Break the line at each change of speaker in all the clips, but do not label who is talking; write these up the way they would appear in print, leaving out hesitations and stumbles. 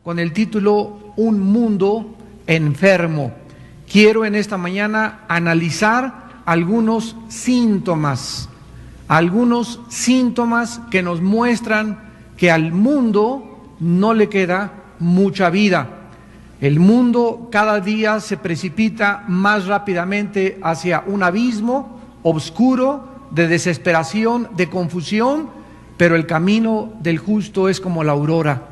con el título Un mundo enfermo. Quiero en esta mañana analizar algunos síntomas que nos muestran que al mundo no le queda mucha vida. El mundo cada día se precipita más rápidamente hacia un abismo oscuro de desesperación, de confusión, pero el camino del justo es como la aurora,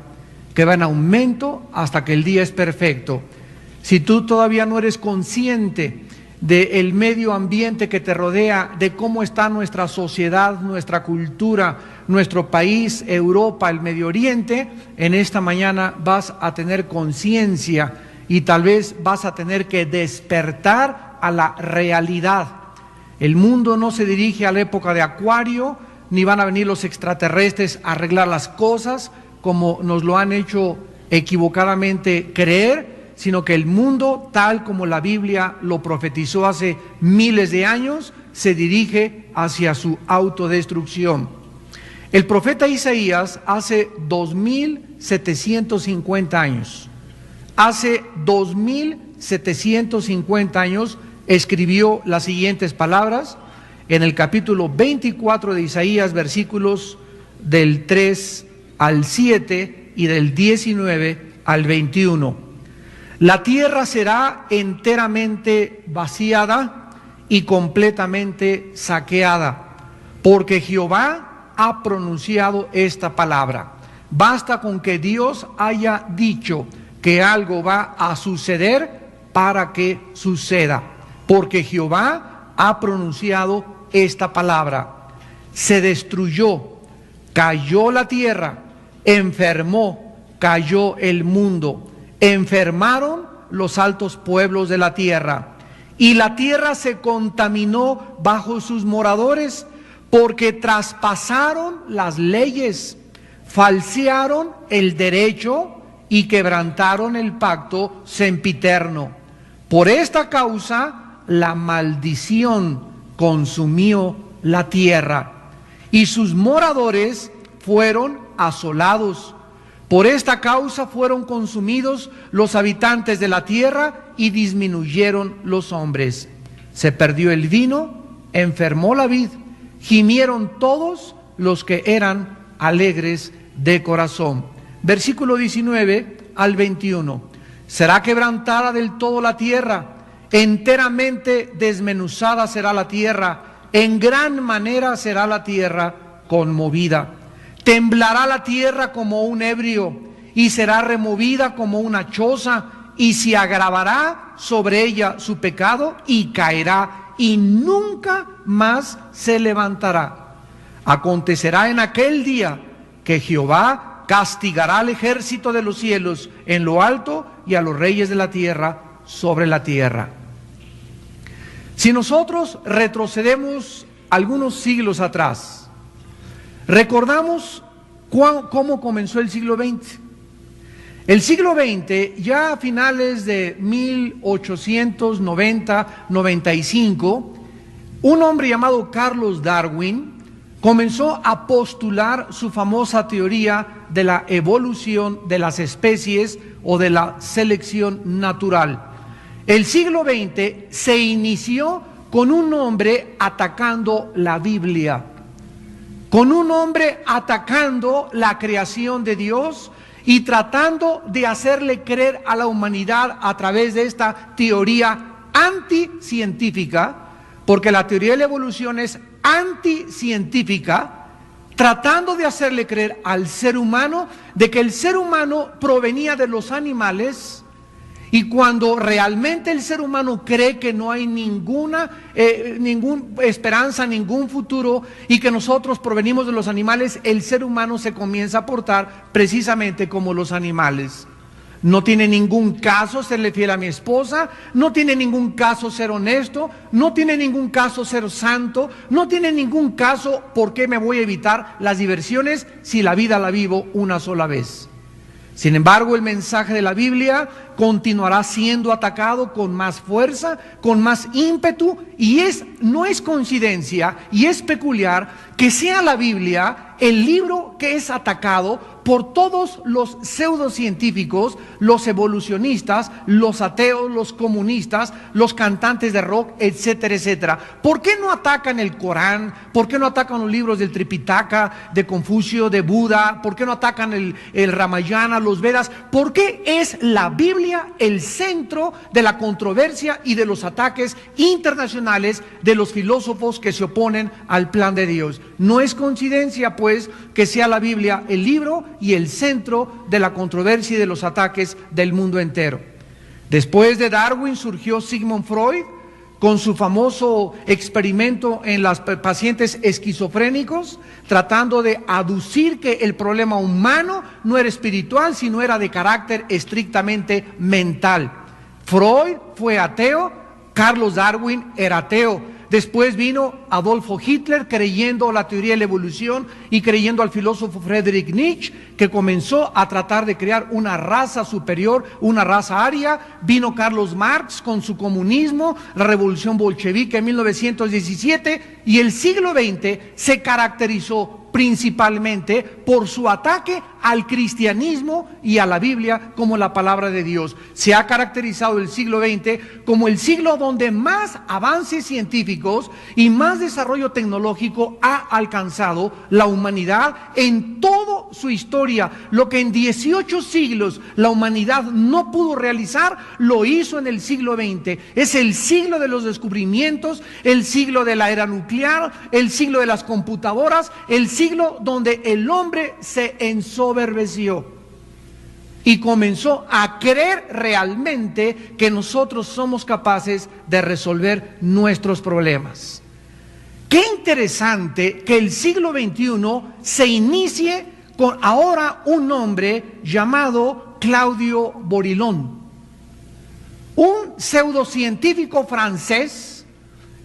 que va en aumento hasta que el día es perfecto. Si tú todavía no eres consciente del medio ambiente que te rodea, de cómo está nuestra sociedad, nuestra cultura, nuestro país, Europa, el Medio Oriente, en esta mañana vas a tener conciencia y tal vez vas a tener que despertar a la realidad. El mundo no se dirige a la época de Acuario, ni van a venir los extraterrestres a arreglar las cosas, como nos lo han hecho equivocadamente creer, sino que el mundo, tal como la Biblia lo profetizó hace miles de años, se dirige hacia su autodestrucción. El profeta Isaías hace 2750 años, escribió las siguientes palabras en el capítulo 24 de Isaías, versículos del 3 al 7 y del 19 al 21. La tierra será enteramente vaciada y completamente saqueada, porque Jehová ha pronunciado esta palabra. Basta con que Dios haya dicho que algo va a suceder para que suceda, porque Jehová ha pronunciado esta palabra. Se destruyó, cayó la tierra, enfermó, cayó el mundo, enfermaron los altos pueblos de la tierra, y la tierra se contaminó bajo sus moradores, porque traspasaron las leyes, falsearon el derecho y quebrantaron el pacto sempiterno. Por esta causa la maldición consumió la tierra, y sus moradores fueron asolados. Por esta causa fueron consumidos los habitantes de la tierra y disminuyeron los hombres. Se perdió el vino, enfermó la vid, gimieron todos los que eran alegres de corazón. Versículo 19 al 21. Será quebrantada del todo la tierra, enteramente desmenuzada será la tierra, en gran manera será la tierra conmovida. Temblará la tierra como un ebrio, y será removida como una choza, y se agravará sobre ella su pecado, y caerá, y nunca más se levantará. Acontecerá en aquel día que Jehová castigará al ejército de los cielos en lo alto, y a los reyes de la tierra sobre la tierra. Si nosotros retrocedemos algunos siglos atrás, recordamos cómo comenzó el siglo XX. El siglo XX, ya a finales de 1890-95, un hombre llamado Carlos Darwin comenzó a postular su famosa teoría de la evolución de las especies o de la selección natural. El siglo XX se inició con un hombre atacando la Biblia, con un hombre atacando la creación de Dios y tratando de hacerle creer a la humanidad a través de esta teoría anticientífica, porque la teoría de la evolución es anticientífica, tratando de hacerle creer al ser humano de que el ser humano provenía de los animales. Y cuando realmente el ser humano cree que no hay ninguna esperanza, ningún futuro, y que nosotros provenimos de los animales, el ser humano se comienza a portar precisamente como los animales. No tiene ningún caso serle fiel a mi esposa, no tiene ningún caso ser honesto, no tiene ningún caso ser santo, no tiene ningún caso por qué me voy a evitar las diversiones si la vida la vivo una sola vez. Sin embargo, el mensaje de la Biblia continuará siendo atacado con más fuerza, con más ímpetu, y no es coincidencia y es peculiar que sea la Biblia el libro que es atacado por todos los pseudocientíficos, los evolucionistas, los ateos, los comunistas, los cantantes de rock, etcétera, etcétera. ¿Por qué no atacan el Corán? ¿Por qué no atacan los libros del Tripitaka, de Confucio, de Buda? ¿Por qué no atacan el Ramayana, los Vedas? ¿Por qué es la Biblia el centro de la controversia y de los ataques internacionales de los filósofos que se oponen al plan de Dios? No es coincidencia, pues, que sea la Biblia el libro y el centro de la controversia y de los ataques del mundo entero. Después de Darwin surgió Sigmund Freud con su famoso experimento en los pacientes esquizofrénicos, tratando de aducir que el problema humano no era espiritual, sino era de carácter estrictamente mental. Freud fue ateo, Carlos Darwin era ateo. Después vino Adolfo Hitler creyendo la teoría de la evolución y creyendo al filósofo Friedrich Nietzsche, que comenzó a tratar de crear una raza superior, una raza aria. Vino Carlos Marx con su comunismo, la revolución bolchevique en 1917, y el siglo XX se caracterizó principalmente por su ataque al cristianismo y a la Biblia como la palabra de Dios. Se ha caracterizado el siglo XX como el siglo donde más avances científicos y más desarrollo tecnológico ha alcanzado la humanidad en toda su historia. Lo que en 18 siglos la humanidad no pudo realizar, lo hizo en el siglo XX. Es el siglo de los descubrimientos, el siglo de la era nuclear, el siglo de las computadoras, el siglo donde el hombre se ensoberbeció y comenzó a creer realmente que nosotros somos capaces de resolver nuestros problemas. Qué interesante que el siglo XXI se inicie con ahora un hombre llamado Claudio Borilón, un pseudocientífico francés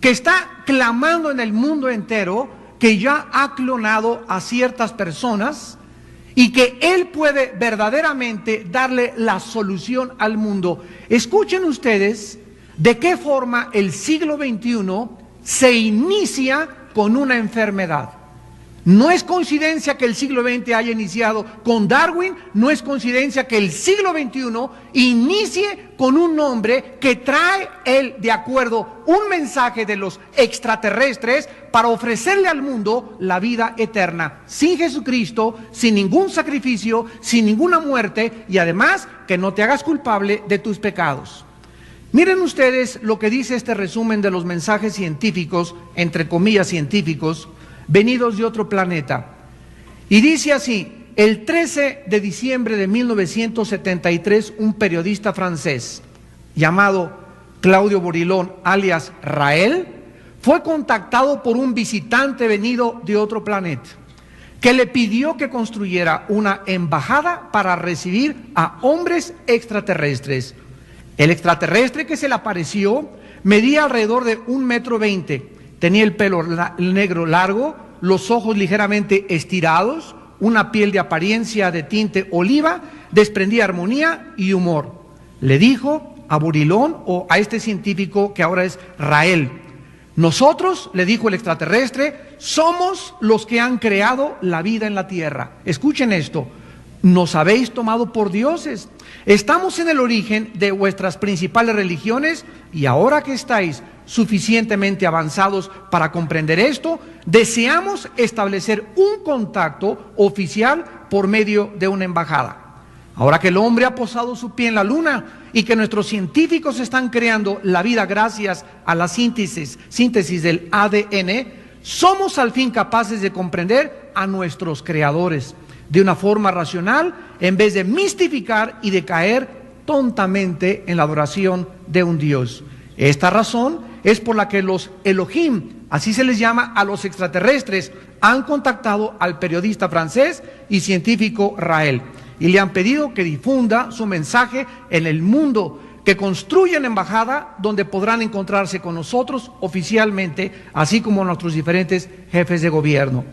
que está clamando en el mundo entero que ya ha clonado a ciertas personas y que él puede verdaderamente darle la solución al mundo. Escuchen ustedes de qué forma el siglo XXI se inicia con una enfermedad. No es coincidencia que el siglo XX haya iniciado con Darwin, no es coincidencia que el siglo XXI inicie con un hombre que trae él de acuerdo un mensaje de los extraterrestres para ofrecerle al mundo la vida eterna, sin Jesucristo, sin ningún sacrificio, sin ninguna muerte, y además que no te hagas culpable de tus pecados. Miren ustedes lo que dice este resumen de los mensajes científicos, entre comillas científicos, venidos de otro planeta. Y dice así: el 13 de diciembre de 1973, un periodista francés llamado Claudio Borilón, alias Rael, fue contactado por un visitante venido de otro planeta, que le pidió que construyera una embajada para recibir a hombres extraterrestres. El extraterrestre que se le apareció medía alrededor de 1,20 m. Tenía el pelo negro largo, los ojos ligeramente estirados, una piel de apariencia de tinte oliva, desprendía armonía y humor. Le dijo a Borilón, o a este científico que ahora es Rael: nosotros, le dijo el extraterrestre, somos los que han creado la vida en la tierra. Escuchen esto: nos habéis tomado por dioses. Estamos en el origen de vuestras principales religiones, y ahora que estáis suficientemente avanzados para comprender esto, deseamos establecer un contacto oficial por medio de una embajada. Ahora que el hombre ha posado su pie en la luna y que nuestros científicos están creando la vida gracias a la síntesis del ADN, somos al fin capaces de comprender a nuestros creadores de una forma racional, en vez de mistificar y de caer tontamente en la adoración de un Dios. Esta razón es por la que los Elohim, así se les llama a los extraterrestres, han contactado al periodista francés y científico Rael y le han pedido que difunda su mensaje en el mundo, que construya una embajada donde podrán encontrarse con nosotros oficialmente, así como nuestros diferentes jefes de gobierno.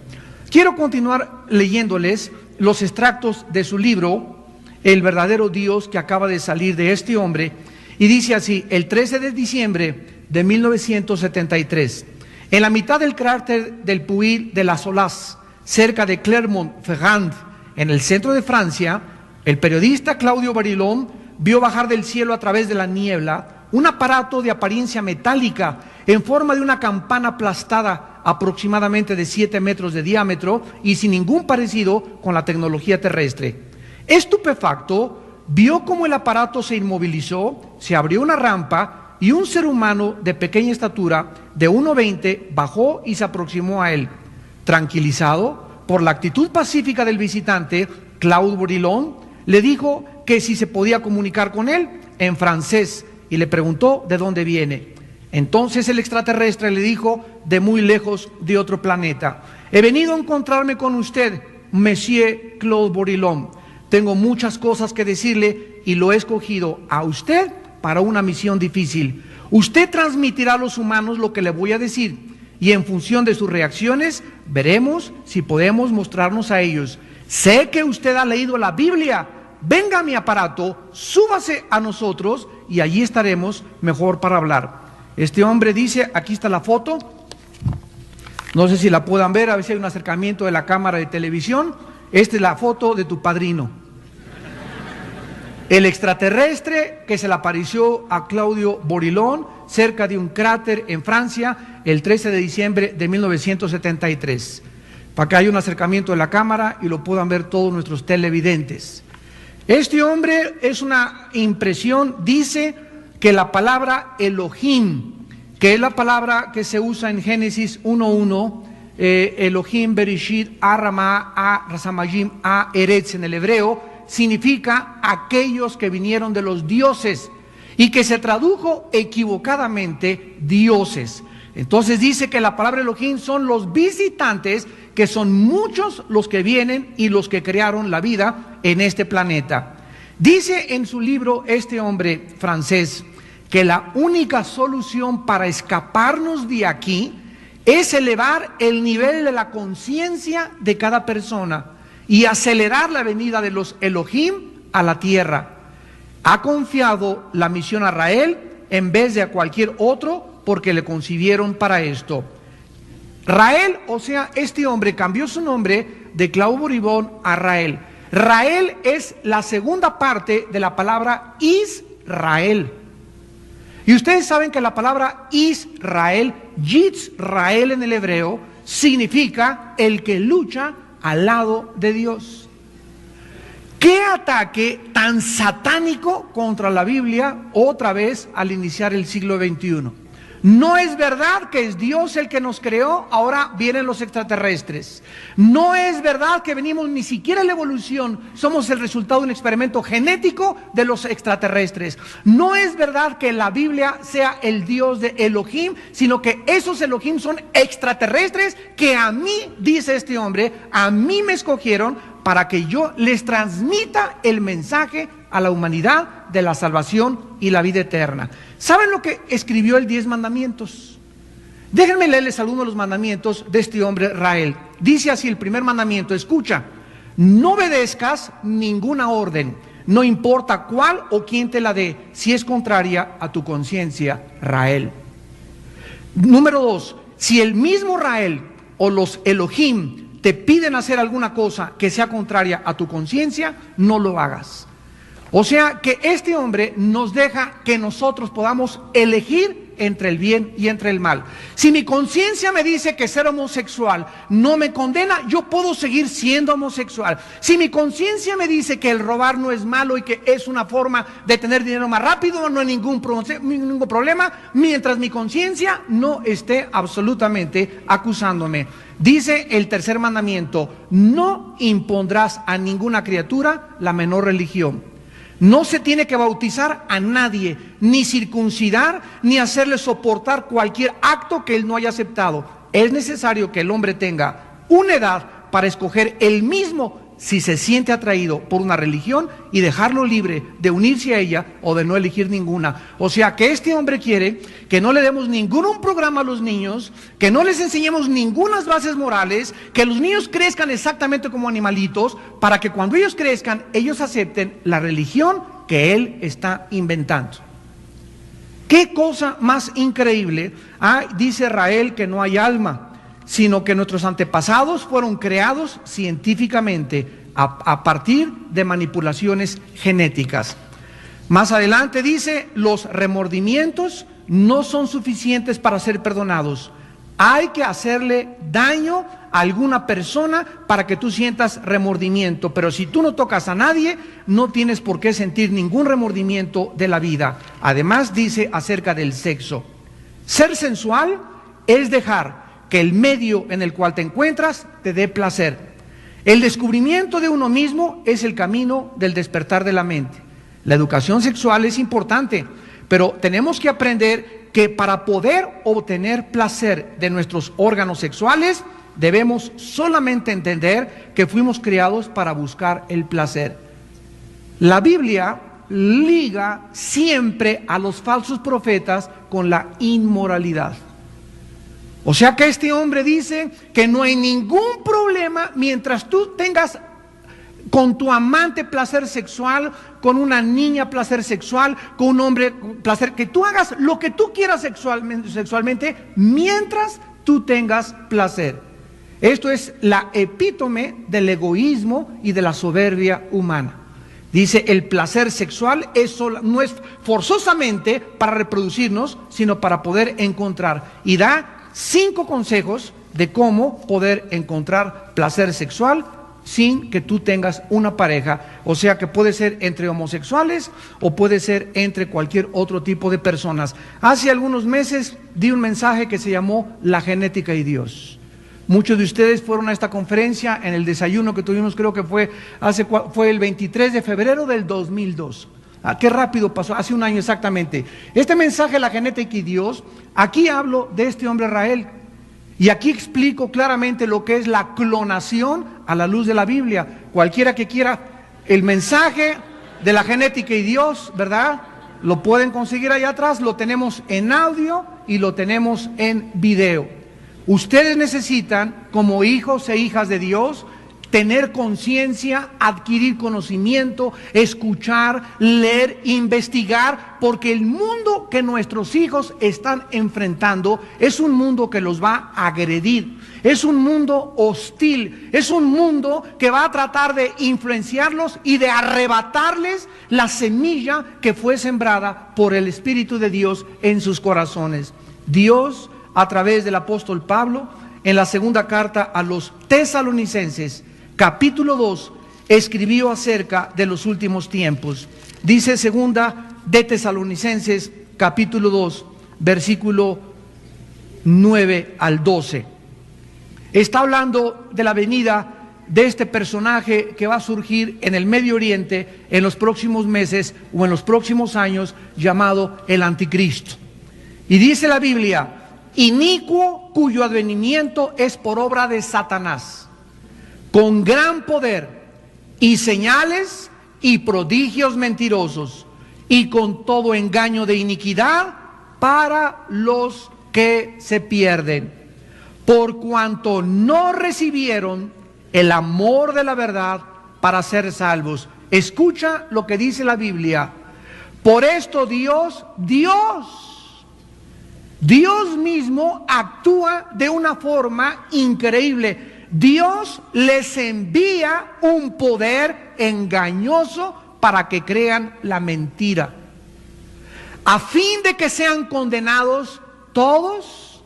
Quiero continuar leyéndoles los extractos de su libro, El verdadero Dios, que acaba de salir de este hombre, y dice así: el 13 de diciembre de 1973, en la mitad del cráter del Puy de la Solace, cerca de Clermont-Ferrand, en el centro de Francia, el periodista Claudio Barilón vio bajar del cielo a través de la niebla un aparato de apariencia metálica en forma de una campana aplastada aproximadamente de 7 metros de diámetro y sin ningún parecido con la tecnología terrestre. Estupefacto, vio cómo el aparato se inmovilizó, se abrió una rampa y un ser humano de pequeña estatura, de 1,20, bajó y se aproximó a él. Tranquilizado por la actitud pacífica del visitante, Claude Barilón le dijo que si se podía comunicar con él en francés y le preguntó de dónde viene. Entonces el extraterrestre le dijo, de muy lejos, de otro planeta: he venido a encontrarme con usted, Monsieur Claude Barilón. Tengo muchas cosas que decirle y lo he escogido a usted para una misión difícil. Usted transmitirá a los humanos lo que le voy a decir y en función de sus reacciones veremos si podemos mostrarnos a ellos. Sé que usted ha leído la Biblia. Venga a mi aparato, súbase a nosotros y allí estaremos mejor para hablar. Este hombre dice, aquí está la foto, no sé si la puedan ver, a ver si hay un acercamiento de la cámara de televisión. Esta es la foto de tu padrino, el extraterrestre que se le apareció a Claudio Barilón cerca de un cráter en Francia el 13 de diciembre de 1973. Para que haya un acercamiento de la cámara y lo puedan ver todos nuestros televidentes. Este hombre es una impresión, dice que la palabra Elohim, que es la palabra que se usa en Génesis 1:1, Elohim, Bereshit, Arama, Rasamajim, Eretz en el hebreo, significa aquellos que vinieron de los dioses y que se tradujo equivocadamente dioses. Entonces dice que la palabra Elohim son los visitantes, que son muchos los que vienen y los que crearon la vida en este planeta. Dice en su libro este hombre francés que la única solución para escaparnos de aquí es elevar el nivel de la conciencia de cada persona y acelerar la venida de los Elohim a la tierra. Ha confiado la misión a Rael en vez de a cualquier otro porque le concibieron para esto. Rael, o sea, este hombre cambió su nombre de Claude Barilón a Rael. Rael es la segunda parte de la palabra Israel. Y ustedes saben que la palabra Israel, Yitzrael en el hebreo, significa el que lucha al lado de Dios. ¿Qué ataque tan satánico contra la Biblia otra vez al iniciar el siglo XXI? No es verdad que es Dios el que nos creó, ahora vienen los extraterrestres. No es verdad que venimos ni siquiera en la evolución, somos el resultado de un experimento genético de los extraterrestres. No es verdad que la Biblia sea el Dios de Elohim, sino que esos Elohim son extraterrestres que a mí, dice este hombre, a mí me escogieron para que yo les transmita el mensaje a la humanidad de la salvación y la vida eterna. ¿Saben lo que escribió el 10 mandamientos? Déjenme leerles algunos de los mandamientos de este hombre Rael. Dice así el primer mandamiento: escucha, no obedezcas ninguna orden, no importa cuál o quién te la dé, si es contraria a tu conciencia, Rael. Número 2, si el mismo Rael o los Elohim te piden hacer alguna cosa que sea contraria a tu conciencia, no lo hagas. O sea que este hombre nos deja que nosotros podamos elegir entre el bien y entre el mal. Si mi conciencia me dice que ser homosexual no me condena, yo puedo seguir siendo homosexual. Si mi conciencia me dice que el robar no es malo y que es una forma de tener dinero más rápido, no hay ningún problema, mientras mi conciencia no esté absolutamente acusándome. Dice el tercer mandamiento: no impondrás a ninguna criatura la menor religión. No se tiene que bautizar a nadie, ni circuncidar, ni hacerle soportar cualquier acto que él no haya aceptado. Es necesario que el hombre tenga una edad para escoger él mismo si se siente atraído por una religión y dejarlo libre de unirse a ella o de no elegir ninguna. O sea que este hombre quiere que no le demos ningún programa a los niños, que no les enseñemos ninguna bases morales, que los niños crezcan exactamente como animalitos, para que cuando ellos crezcan, ellos acepten la religión que él está inventando. ¿Qué cosa más increíble? Dice Rael que no hay alma, sino que nuestros antepasados fueron creados científicamente. a partir de manipulaciones genéticas. Más adelante dice, los remordimientos no son suficientes para ser perdonados. Hay que hacerle daño a alguna persona para que tú sientas remordimiento, pero si tú no tocas a nadie, no tienes por qué sentir ningún remordimiento de la vida. Además dice acerca del sexo, ser sensual es dejar que el medio en el cual te encuentras te dé placer. El descubrimiento de uno mismo es el camino del despertar de la mente. La educación sexual es importante, pero tenemos que aprender que para poder obtener placer de nuestros órganos sexuales, debemos solamente entender que fuimos creados para buscar el placer. La Biblia liga siempre a los falsos profetas con la inmoralidad. O sea que este hombre dice que no hay ningún problema mientras tú tengas con tu amante placer sexual, con una niña placer sexual, con un hombre placer, que tú hagas lo que tú quieras sexualmente mientras tú tengas placer. Esto es la epítome del egoísmo y de la soberbia humana. Dice, el placer sexual no es forzosamente para reproducirnos, sino para poder encontrar. Y da 5 consejos de cómo poder encontrar placer sexual sin que tú tengas una pareja. O sea que puede ser entre homosexuales o puede ser entre cualquier otro tipo de personas. Hace algunos meses di un mensaje que se llamó La genética y Dios. Muchos de ustedes fueron a esta conferencia en el desayuno que tuvimos, creo que fue el 23 de febrero del 2002. Qué rápido pasó, hace un año exactamente. Este mensaje, La genética y Dios, aquí hablo de este hombre Rael. Y aquí explico claramente lo que es la clonación a la luz de la Biblia. Cualquiera que quiera el mensaje de La genética y Dios, ¿verdad? Lo pueden conseguir allá atrás, lo tenemos en audio y lo tenemos en video. Ustedes necesitan, como hijos e hijas de Dios, tener conciencia, adquirir conocimiento, escuchar, leer, investigar, porque el mundo que nuestros hijos están enfrentando es un mundo que los va a agredir, es un mundo hostil, es un mundo que va a tratar de influenciarlos y de arrebatarles la semilla que fue sembrada por el Espíritu de Dios en sus corazones. Dios, a través del apóstol Pablo, en la segunda carta a los Tesalonicenses, capítulo 2, escribió acerca de los últimos tiempos. Dice segunda de Tesalonicenses, capítulo 2, versículo 9 al 12. Está hablando de la venida de este personaje que va a surgir en el Medio Oriente en los próximos meses o en los próximos años, llamado el Anticristo. Y dice la Biblia, inicuo cuyo advenimiento es por obra de Satanás, con gran poder y señales y prodigios mentirosos, y con todo engaño de iniquidad para los que se pierden, por cuanto no recibieron el amor de la verdad para ser salvos. Escucha lo que dice la Biblia. Por esto Dios mismo actúa de una forma increíble. Dios les envía un poder engañoso para que crean la mentira, a fin de que sean condenados todos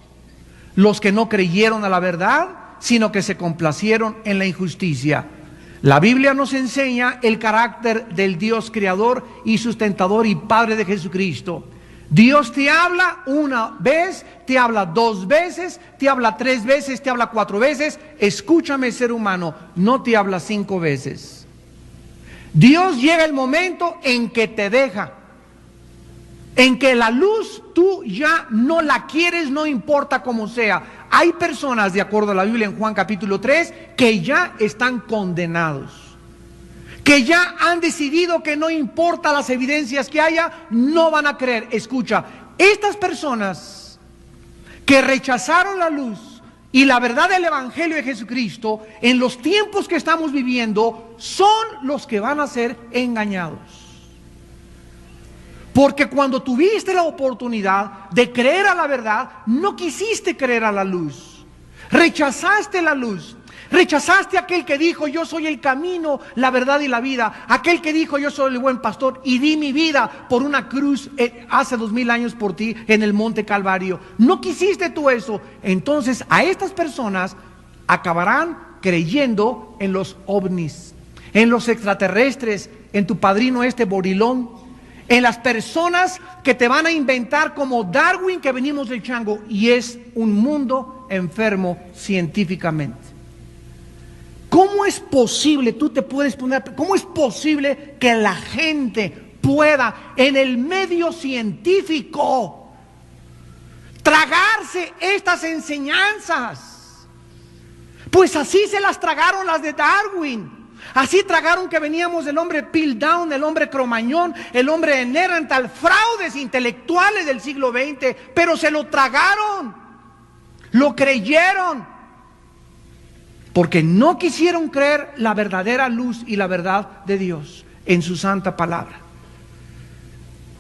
los que no creyeron a la verdad, sino que se complacieron en la injusticia. La Biblia nos enseña el carácter del Dios creador y sustentador y Padre de Jesucristo. Dios te habla una vez, te habla 2 veces, te habla 3 veces, te habla 4 veces. Escúchame, ser humano, no te habla 5 veces. Dios llega el momento en que te deja, en que la luz tú ya no la quieres, no importa cómo sea. Hay personas, de acuerdo a la Biblia en Juan capítulo 3, que ya están condenados, que ya han decidido que no importa las evidencias que haya, no van a creer. Escucha, estas personas que rechazaron la luz y la verdad del Evangelio de Jesucristo, en los tiempos que estamos viviendo, son los que van a ser engañados. Porque cuando tuviste la oportunidad de creer a la verdad, no quisiste creer a la luz. Rechazaste la luz. Rechazaste a aquel que dijo: yo soy el camino, la verdad y la vida. Aquel que dijo: yo soy el buen pastor y di mi vida por una cruz hace 2000 años por ti en el monte Calvario. No quisiste tú eso. Entonces a estas personas acabarán creyendo en los ovnis, en los extraterrestres, en tu padrino Borilón, en las personas que te van a inventar como Darwin, que venimos del chango. Y es un mundo enfermo científicamente. ¿Cómo es posible? Tú te puedes poner, ¿cómo es posible que la gente pueda en el medio científico tragarse estas enseñanzas? Pues así se las tragaron las de Darwin. Así tragaron que veníamos del hombre Piltdown, el hombre Cromañón, el hombre de Neandertal, fraudes intelectuales del siglo XX, pero se lo tragaron, lo creyeron. Porque no quisieron creer la verdadera luz y la verdad de Dios en su santa palabra.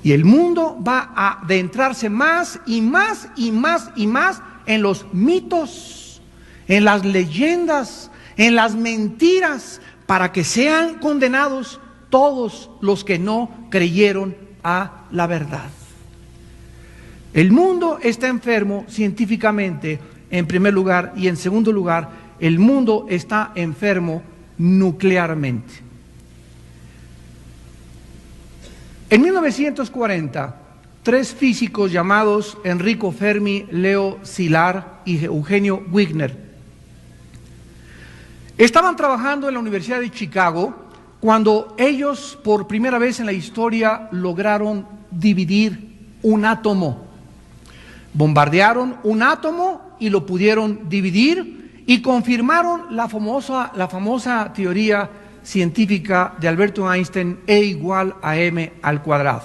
Y el mundo va a adentrarse más y más y más y más en los mitos, en las leyendas, en las mentiras, para que sean condenados todos los que no creyeron a la verdad. El mundo está enfermo científicamente, en primer lugar, y en segundo lugar, el mundo está enfermo nuclearmente. En 1940, 3 físicos llamados Enrico Fermi, Leo Szilard y Eugenio Wigner estaban trabajando en la Universidad de Chicago cuando ellos, por primera vez en la historia, lograron dividir un átomo. Bombardearon un átomo y lo pudieron dividir, y confirmaron la famosa teoría científica de Alberto Einstein, E igual a m al cuadrado.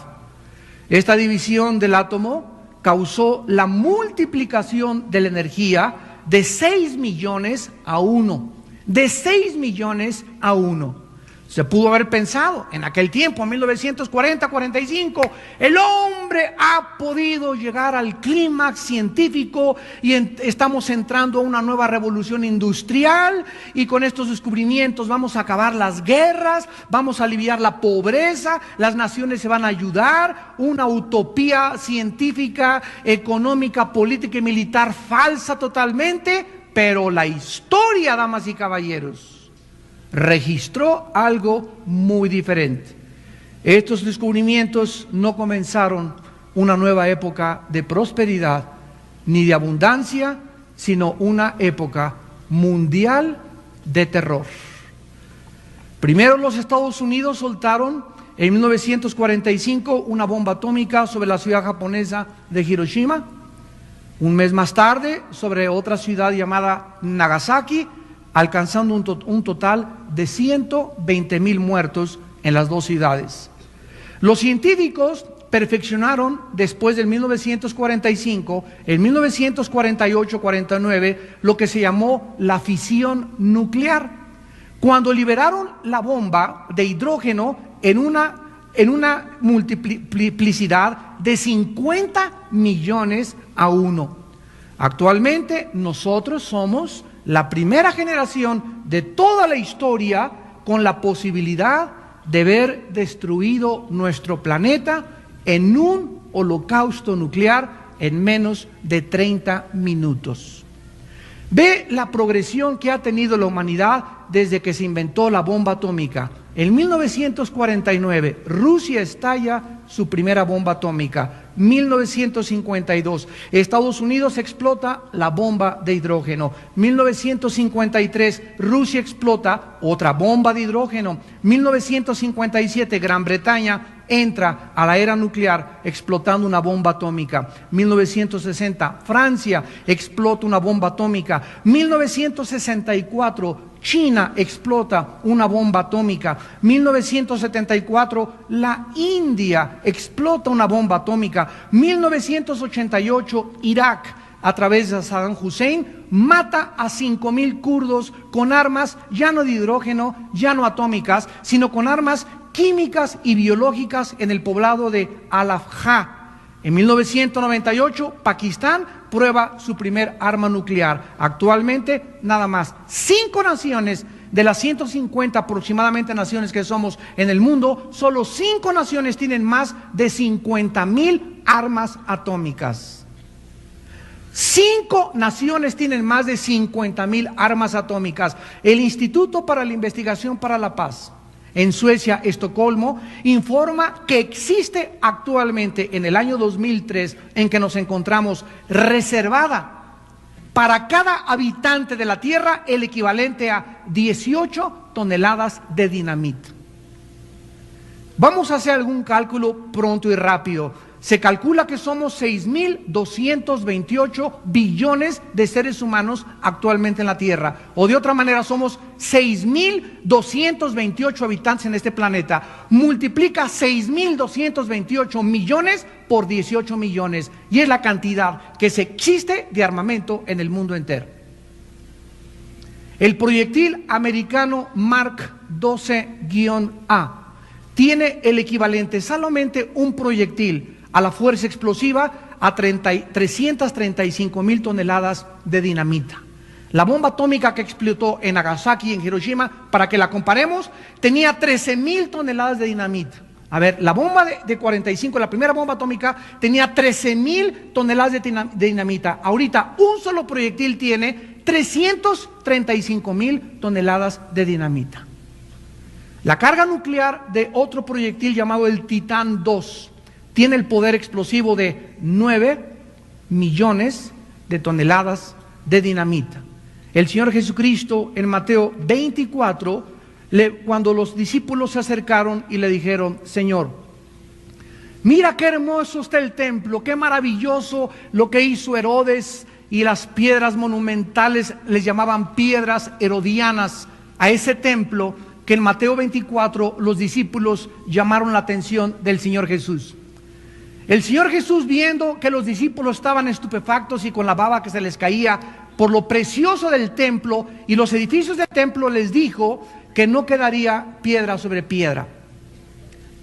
Esta división del átomo causó la multiplicación de la energía de 6 millones a 1. De 6 millones a 1. Se pudo haber pensado en aquel tiempo, en 1940-45, el hombre ha podido llegar al clímax científico y estamos entrando a una nueva revolución industrial, y con estos descubrimientos vamos a acabar las guerras, vamos a aliviar la pobreza, las naciones se van a ayudar, una utopía científica, económica, política y militar falsa totalmente. Pero la historia, damas y caballeros, registró algo muy diferente. Estos descubrimientos no comenzaron una nueva época de prosperidad ni de abundancia, sino una época mundial de terror. Primero los Estados Unidos soltaron en 1945 una bomba atómica sobre la ciudad japonesa de Hiroshima. Un mes más tarde sobre otra ciudad llamada Nagasaki, alcanzando un total de 120,000 muertos en las dos ciudades. Los científicos perfeccionaron después del 1945, en 1948-49, lo que se llamó la fisión nuclear, cuando liberaron la bomba de hidrógeno en una multiplicidad de 50 millones a 1. Actualmente nosotros somos la primera generación de toda la historia con la posibilidad de ver destruido nuestro planeta en un holocausto nuclear en menos de 30 minutos. Ve la progresión que ha tenido la humanidad desde que se inventó la bomba atómica. En 1949, Rusia estalla su primera bomba atómica. 1952, Estados Unidos explota la bomba de hidrógeno. 1953, Rusia explota otra bomba de hidrógeno. 1957, Gran Bretaña entra a la era nuclear explotando una bomba atómica. 1960, Francia explota una bomba atómica. 1964, China explota una bomba atómica. 1974, la India explota una bomba atómica. 1988, Irak, a través de Saddam Hussein, mata a 5,000 kurdos con armas ya no de hidrógeno, ya no atómicas, sino con armas químicas y biológicas en el poblado de Al-Afja. En 1998, Pakistán prueba su primer arma nuclear. Actualmente, nada más 5 naciones de las 150 aproximadamente naciones que somos en el mundo, solo 5 naciones tienen más de 50,000 armas atómicas. 5 naciones tienen más de 50,000 armas atómicas. El Instituto para la Investigación para la Paz en Suecia, Estocolmo, informa que existe actualmente en el año 2003 en que nos encontramos reservada para cada habitante de la Tierra el equivalente a 18 toneladas de dinamita. Vamos a hacer algún cálculo pronto y rápido. Se calcula que somos 6,228 billones de seres humanos actualmente en la Tierra. O de otra manera, somos 6,228 habitantes en este planeta. Multiplica 6,228 millones por 18 millones. Y es la cantidad que se existe de armamento en el mundo entero. El proyectil americano Mark 12-A tiene el equivalente, solamente un proyectil, a la fuerza explosiva a 335,000 toneladas de dinamita. La bomba atómica que explotó en Nagasaki y en Hiroshima, para que la comparemos, tenía 13,000 toneladas de dinamita. A ver, la bomba de 45, la primera bomba atómica, tenía 13,000 toneladas de dinamita. Ahorita un solo proyectil tiene 335,000 toneladas de dinamita. La carga nuclear de otro proyectil llamado el Titán 2 tiene el poder explosivo de 9 millones de toneladas de dinamita. El Señor Jesucristo en Mateo 24, cuando los discípulos se acercaron y le dijeron: Señor, mira qué hermoso está el templo, qué maravilloso lo que hizo Herodes, y las piedras monumentales les llamaban piedras herodianas a ese templo que en Mateo 24 los discípulos llamaron la atención del Señor Jesús. El Señor Jesús, viendo que los discípulos estaban estupefactos y con la baba que se les caía por lo precioso del templo y los edificios del templo, les dijo que no quedaría piedra sobre piedra.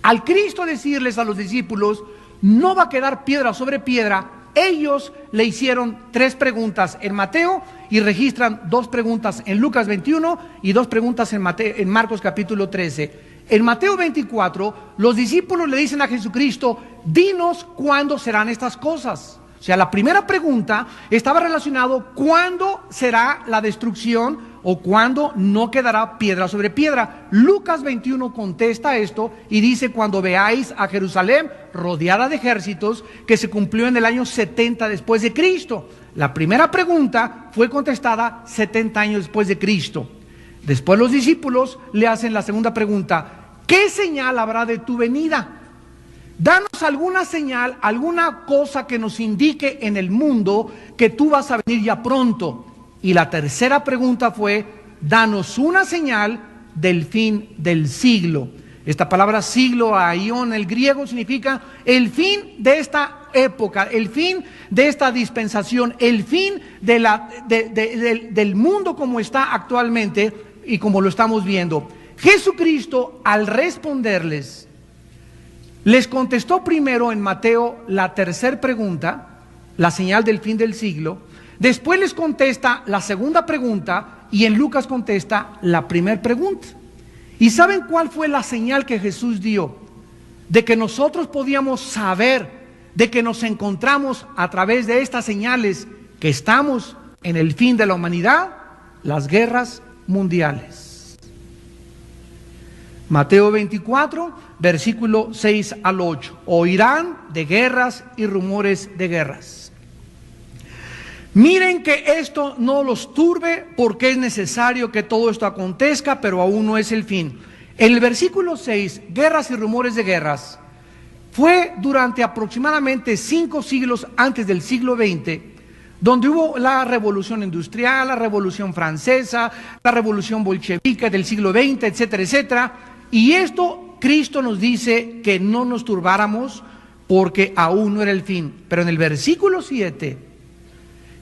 Al Cristo decirles a los discípulos, no va a quedar piedra sobre piedra, ellos le hicieron 3 preguntas en Mateo y registran 2 preguntas en Lucas 21 y 2 preguntas en Marcos capítulo 13. En Mateo 24, los discípulos le dicen a Jesucristo: dinos cuándo serán estas cosas. O sea, la primera pregunta estaba relacionado cuándo será la destrucción o cuándo no quedará piedra sobre piedra. Lucas 21 contesta esto y dice: cuando veáis a Jerusalén rodeada de ejércitos, que se cumplió en el año 70 después de Cristo. La primera pregunta fue contestada 70 años después de Cristo. Después los discípulos le hacen la segunda pregunta: ¿qué señal habrá de tu venida? Danos alguna señal, alguna cosa que nos indique en el mundo que tú vas a venir ya pronto. Y la tercera pregunta fue: danos una señal del fin del siglo. Esta palabra siglo, aion, el griego, significa el fin de esta época, el fin de esta dispensación, el fin del mundo como está actualmente y como lo estamos viendo. Jesucristo, al responderles, les contestó primero en Mateo la tercera pregunta, la señal del fin del siglo. Después les contesta la segunda pregunta y en Lucas contesta la primera pregunta. ¿Y saben cuál fue la señal que Jesús dio? De que nosotros podíamos saber, de que nos encontramos a través de estas señales, que estamos en el fin de la humanidad: las guerras mundiales. Mateo 24, versículo 6 al 8. Oirán de guerras y rumores de guerras. Miren que esto no los turbe, porque es necesario que todo esto acontezca, pero aún no es el fin. En el versículo 6, guerras y rumores de guerras, fue durante aproximadamente 5 siglos antes del siglo XX, donde hubo la revolución industrial, la revolución francesa, la revolución bolchevique del siglo XX, etcétera, etcétera. Y esto Cristo nos dice que no nos turbáramos porque aún no era el fin. Pero en el versículo 7,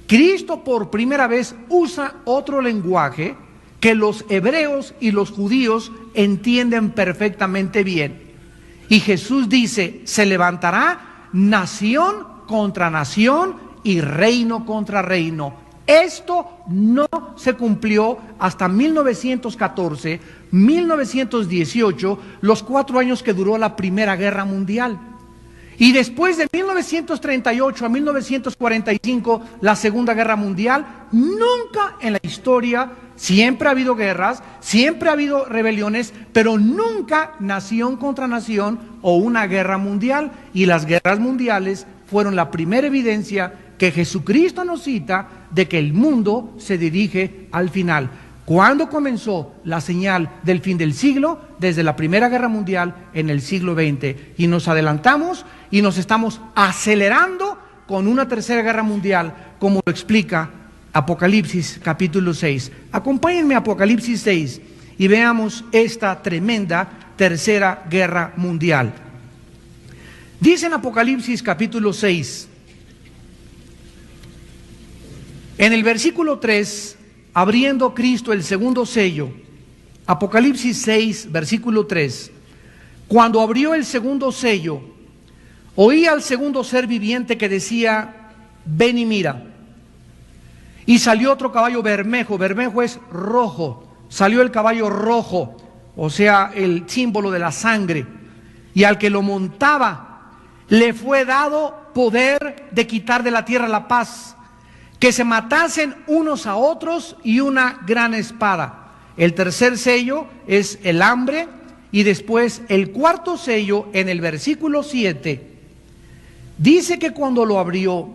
Cristo por primera vez usa otro lenguaje que los hebreos y los judíos entienden perfectamente bien. Y Jesús dice: se levantará nación contra nación y reino contra reino. Esto no se cumplió hasta 1914, 1918, los 4 años que duró la Primera Guerra Mundial. Y después de 1938 a 1945, la Segunda Guerra Mundial, nunca en la historia, siempre ha habido guerras, siempre ha habido rebeliones, pero nunca nación contra nación o una guerra mundial. Y las guerras mundiales fueron la primera evidencia que Jesucristo nos cita de que el mundo se dirige al final. ¿Cuándo comenzó la señal del fin del siglo? Desde la Primera Guerra Mundial en el siglo XX. Y nos adelantamos y nos estamos acelerando con una Tercera Guerra Mundial, como lo explica Apocalipsis capítulo 6. Acompáñenme a Apocalipsis 6 y veamos esta tremenda Tercera Guerra Mundial. Dice en Apocalipsis capítulo 6, en el versículo 3, abriendo Cristo el segundo sello, Apocalipsis 6, versículo 3, cuando abrió el segundo sello, oí al segundo ser viviente que decía, ven y mira. Y salió otro caballo bermejo, bermejo es rojo, salió el caballo rojo, o sea, el símbolo de la sangre, y al que lo montaba le fue dado poder de quitar de la tierra la paz, que se matasen unos a otros y una gran espada. El tercer sello es el hambre, y después el cuarto sello en el versículo 7, dice que cuando lo abrió,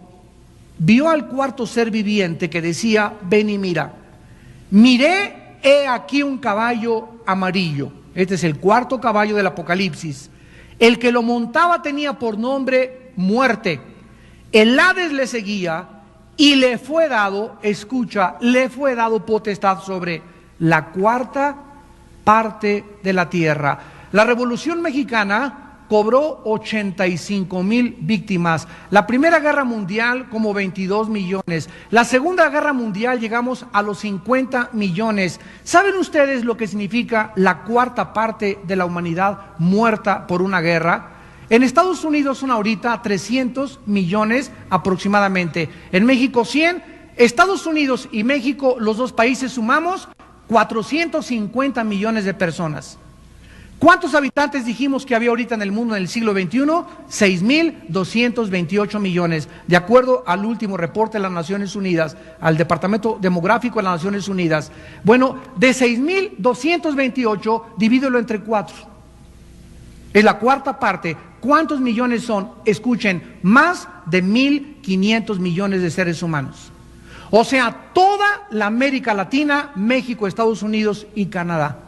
vio al cuarto ser viviente que decía, ven y mira. Miré, he aquí un caballo amarillo. Este es el cuarto caballo del Apocalipsis. El que lo montaba tenía por nombre Muerte. El Hades le seguía y le fue dado, escucha, le fue dado potestad sobre la cuarta parte de la tierra. La Revolución Mexicana cobró 85,000 víctimas. La Primera Guerra Mundial como 22 millones. La Segunda Guerra Mundial llegamos a los 50 millones. ¿Saben ustedes lo que significa la cuarta parte de la humanidad muerta por una guerra? En Estados Unidos son ahorita 300 millones aproximadamente. En México 100. Estados Unidos y México, los dos países sumamos 450 millones de personas. ¿Cuántos habitantes dijimos que había ahorita en el mundo en el siglo XXI? 6,228 millones, de acuerdo al último reporte de las Naciones Unidas, al Departamento Demográfico de las Naciones Unidas. Bueno, de 6,228, divídelo entre 4. Es la cuarta parte. ¿Cuántos millones son? Escuchen, más de 1,500 millones de seres humanos. O sea, toda la América Latina, México, Estados Unidos y Canadá.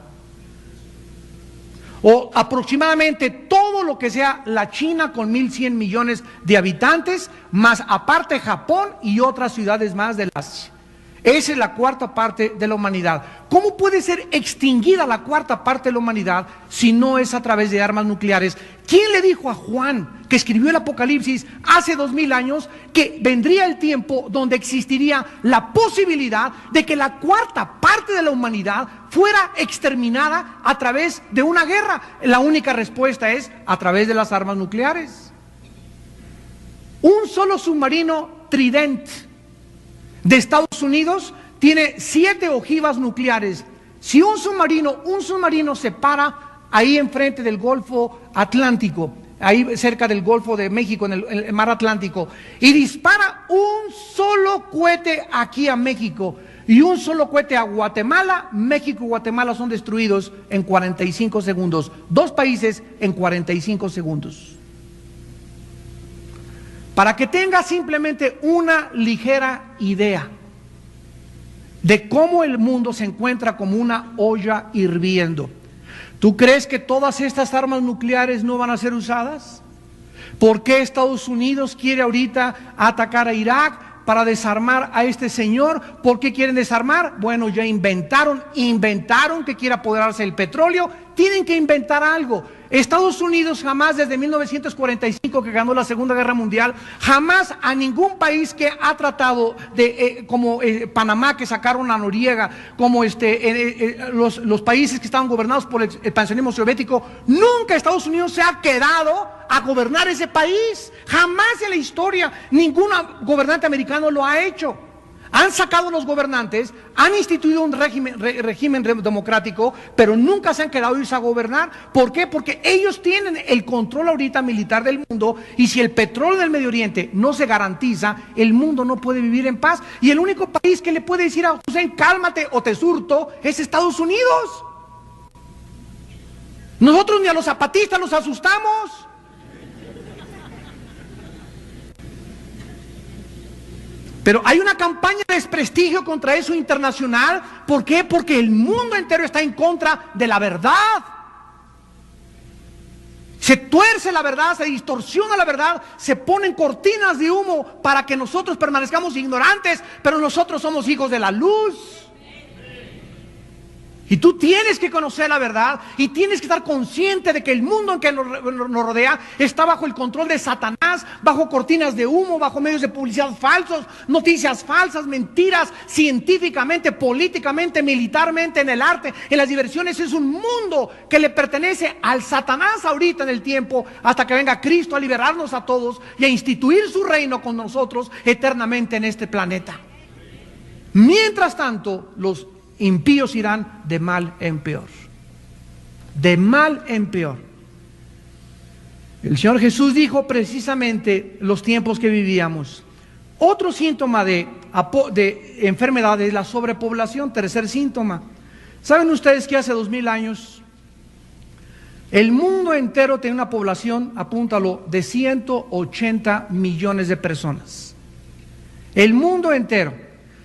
O aproximadamente todo lo que sea la China con 1,100 millones de habitantes, más aparte Japón y otras ciudades más del Asia. Esa es la cuarta parte de la humanidad. ¿Cómo puede ser extinguida la cuarta parte de la humanidad si no es a través de armas nucleares? ¿Quién le dijo a Juan, que escribió el Apocalipsis hace 2000 años, que vendría el tiempo donde existiría la posibilidad de que la cuarta parte de la humanidad fuera exterminada a través de una guerra? La única respuesta es a través de las armas nucleares. Un solo submarino Trident de Estados Unidos tiene 7 ojivas nucleares. Si un submarino se para ahí enfrente del Golfo Atlántico, ahí cerca del Golfo de México, en el mar Atlántico, y dispara un solo cohete aquí a México y un solo cohete a Guatemala, México y Guatemala son destruidos en 45 segundos. 2 países en 45 segundos. Para que tenga simplemente una ligera idea de cómo el mundo se encuentra como una olla hirviendo. ¿Tú crees que todas estas armas nucleares no van a ser usadas? ¿Por qué Estados Unidos quiere ahorita atacar a Irak para desarmar a este señor? ¿Por qué quieren desarmar? Bueno, ya inventaron que quiere apoderarse del petróleo tienen que inventar algo. Estados Unidos jamás, desde 1945 que ganó la Segunda Guerra Mundial, jamás a ningún país que ha tratado de, como Panamá, que sacaron a Noriega, como los países que estaban gobernados por el expansionismo soviético, nunca Estados Unidos se ha quedado a gobernar ese país. Jamás en la historia ningún gobernante americano lo ha hecho. Han sacado los gobernantes, han instituido un régimen democrático, pero nunca se han quedado irse a gobernar. ¿Por qué? Porque ellos tienen el control ahorita militar del mundo, y si el petróleo del Medio Oriente no se garantiza, el mundo no puede vivir en paz. Y el único país que le puede decir a Hussein, cálmate o te surto, es Estados Unidos. Nosotros ni a los zapatistas los asustamos. Pero hay una campaña de desprestigio contra eso internacional. ¿Por qué? Porque el mundo entero está en contra de la verdad. Se tuerce la verdad, se distorsiona la verdad, se ponen cortinas de humo para que nosotros permanezcamos ignorantes, pero nosotros somos hijos de la luz. Y tú tienes que conocer la verdad y tienes que estar consciente de que el mundo en que nos rodea está bajo el control de Satanás, bajo cortinas de humo, bajo medios de publicidad falsos, noticias falsas, mentiras, científicamente, políticamente, militarmente, en el arte, en las diversiones. Es un mundo que le pertenece al Satanás ahorita en el tiempo, hasta que venga Cristo a liberarnos a todos y a instituir su reino con nosotros eternamente en este planeta. Mientras tanto, los impíos irán de mal en peor. De mal en peor. El Señor Jesús dijo precisamente los tiempos que vivíamos. Otro síntoma de enfermedad es la sobrepoblación. Tercer síntoma. ¿Saben ustedes que hace 2000 años el mundo entero tenía una población, apúntalo, de 180 millones de personas? El mundo entero.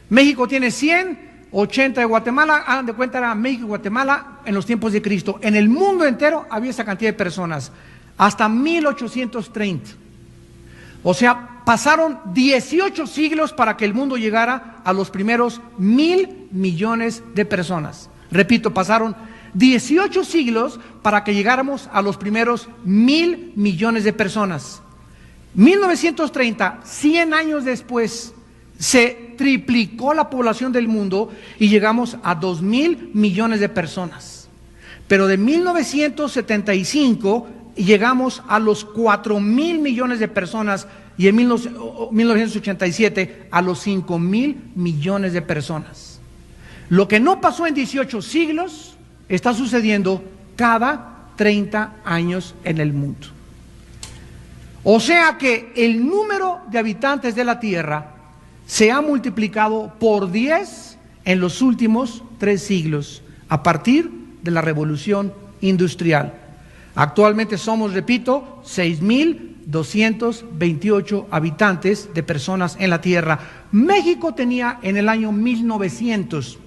México tiene 100, 80 de Guatemala, hagan de cuenta, era México y Guatemala en los tiempos de Cristo. En el mundo entero había esa cantidad de personas, hasta 1830. O sea, pasaron 18 siglos para que el mundo llegara a los primeros 1,000 millones de personas. Repito, pasaron 18 siglos para que llegáramos a los primeros 1,000 millones de personas. 1930, 100 años después, se triplicó la población del mundo y llegamos a 2,000 millones de personas. Pero de 1975 llegamos a los 4,000 millones de personas, y en 1987 a los 5,000 millones de personas. Lo que no pasó en 18 siglos está sucediendo cada 30 años en el mundo. O sea que el número de habitantes de la Tierra se ha multiplicado por 10 en los últimos 3 siglos, a partir de la revolución industrial. Actualmente somos, repito, 6,228 habitantes de personas en la Tierra. México tenía en el año 1900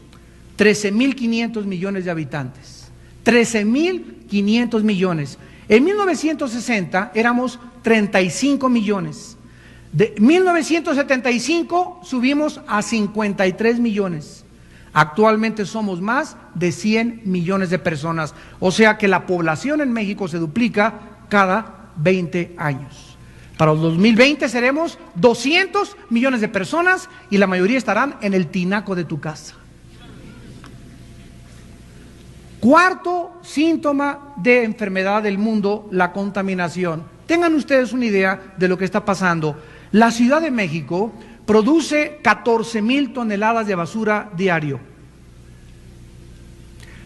13,500 millones de habitantes. 13,500 millones. En 1960 éramos 35 millones. De 1975 subimos a 53 millones. Actualmente somos más de 100 millones de personas. O sea que la población en México se duplica cada 20 años. Para el 2020 seremos 200 millones de personas y la mayoría estarán en el tinaco de tu casa. Cuarto síntoma de enfermedad del mundo, la contaminación. Tengan ustedes una idea de lo que está pasando. La Ciudad de México produce 14,000 toneladas de basura diario.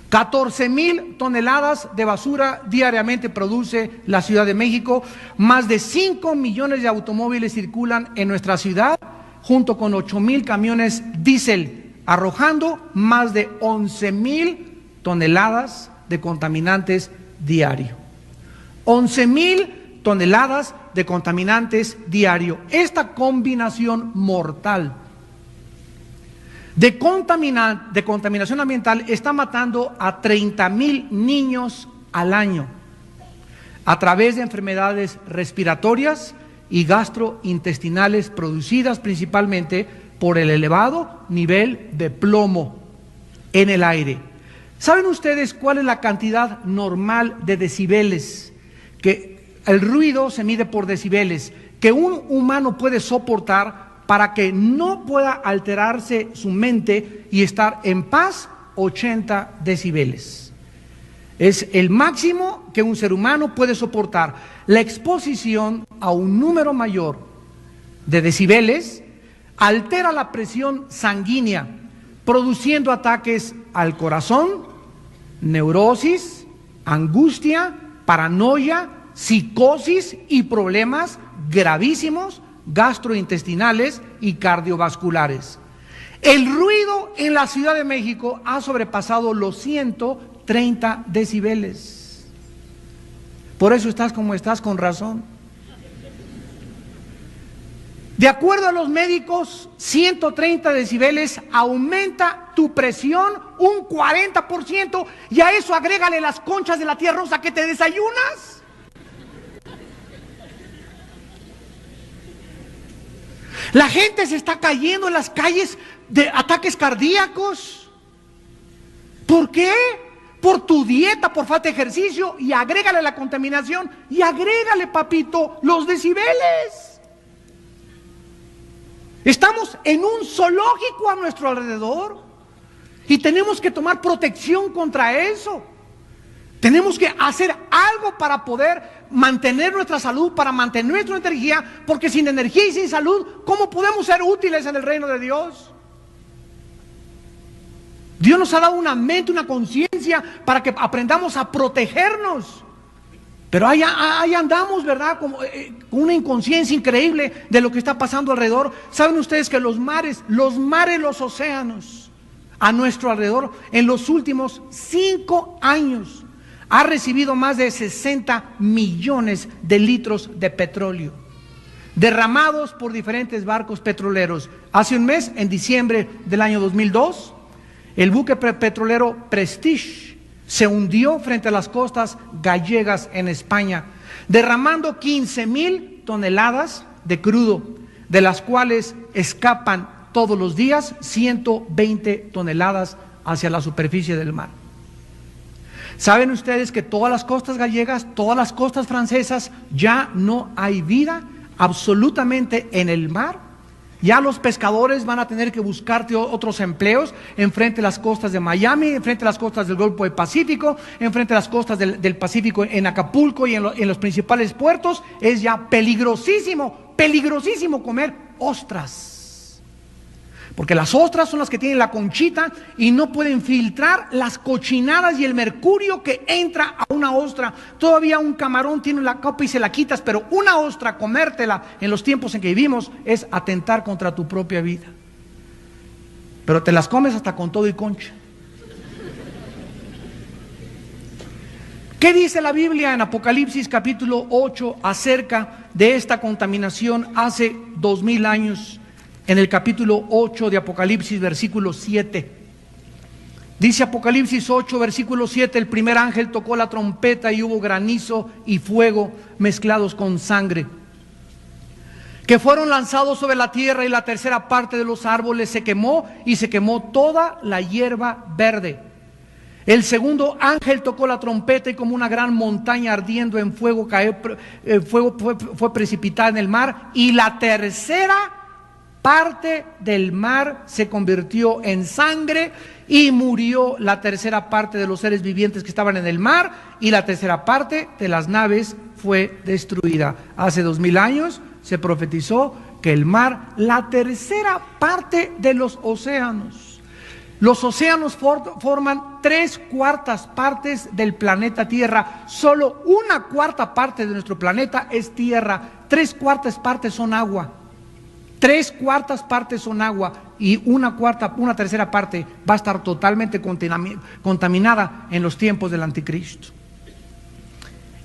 14,000 toneladas de basura diariamente produce la Ciudad de México. Más de 5 millones de automóviles circulan en nuestra ciudad, junto con 8,000 camiones diésel, arrojando más de 11,000 toneladas de contaminantes diario. 11,000 toneladas de contaminantes diario. Esta combinación mortal de contaminación ambiental está matando a 30,000 niños al año a través de enfermedades respiratorias y gastrointestinales producidas principalmente por el elevado nivel de plomo en el aire. ¿Saben ustedes cuál es la cantidad normal de decibeles? Que el ruido se mide por decibeles, que un humano puede soportar para que no pueda alterarse su mente y estar en paz. 80 decibeles. Es el máximo que un ser humano puede soportar. La exposición a un número mayor de decibeles altera la presión sanguínea, produciendo ataques al corazón, neurosis, angustia, paranoia, psicosis y problemas gravísimos gastrointestinales y cardiovasculares. El ruido en la Ciudad de México ha sobrepasado los 130 decibeles. Por eso estás como estás, con razón. De acuerdo a los médicos, 130 decibeles aumenta tu presión un 40%, y a eso agrégale las conchas de la tía Rosa que te desayunas. La gente se está cayendo en las calles de ataques cardíacos. ¿Por qué? Por tu dieta, por falta de ejercicio, y agrégale la contaminación, y agrégale, papito, los decibeles. Estamos en un zoológico a nuestro alrededor y tenemos que tomar protección contra eso. Tenemos que hacer algo para poder mantener nuestra salud, para mantener nuestra energía, porque sin energía y sin salud, ¿cómo podemos ser útiles en el reino de Dios? Dios nos ha dado una mente, una conciencia para que aprendamos a protegernos. Pero ahí andamos, ¿verdad? Con una inconsciencia increíble de lo que está pasando alrededor. ¿Saben ustedes que los mares, los océanos a nuestro alrededor, en los últimos 5 años, ha recibido más de 60 millones de litros de petróleo, derramados por diferentes barcos petroleros? Hace un mes, en diciembre del año 2002, el buque petrolero Prestige se hundió frente a las costas gallegas en España, derramando 15,000 toneladas de crudo, de las cuales escapan todos los días 120 toneladas hacia la superficie del mar. ¿Saben ustedes que todas las costas gallegas, todas las costas francesas, ya no hay vida absolutamente en el mar? Ya los pescadores van a tener que buscarte otros empleos enfrente de las costas de Miami, enfrente de las costas del Golfo del Pacífico, enfrente de las costas del Pacífico, en Acapulco y en los principales puertos. Es ya peligrosísimo, peligrosísimo comer ostras. Porque las ostras son las que tienen la conchita y no pueden filtrar las cochinadas y el mercurio que entra a una ostra. Todavía un camarón tiene la copa y se la quitas, pero una ostra, comértela en los tiempos en que vivimos, es atentar contra tu propia vida. Pero te las comes hasta con todo y concha. ¿Qué dice la Biblia en Apocalipsis capítulo 8 acerca de esta contaminación hace 2000 años? En el capítulo 8 de Apocalipsis, versículo 7. Dice Apocalipsis 8, versículo 7, el primer ángel tocó la trompeta y hubo granizo y fuego mezclados con sangre, que fueron lanzados sobre la tierra, y la tercera parte de los árboles se quemó, y se quemó toda la hierba verde. El segundo ángel tocó la trompeta, y como una gran montaña ardiendo en fuego, fue precipitada en el mar, y la tercera parte del mar se convirtió en sangre, y murió la tercera parte de los seres vivientes que estaban en el mar, y la tercera parte de las naves fue destruida. Hace 2000 años se profetizó que el mar, la tercera parte de los océanos forman 3/4 partes del planeta Tierra. Solo 1/4 parte de nuestro planeta es tierra, 3/4 partes son agua. 3/4 partes son agua, y una tercera parte va a estar totalmente contaminada en los tiempos del anticristo.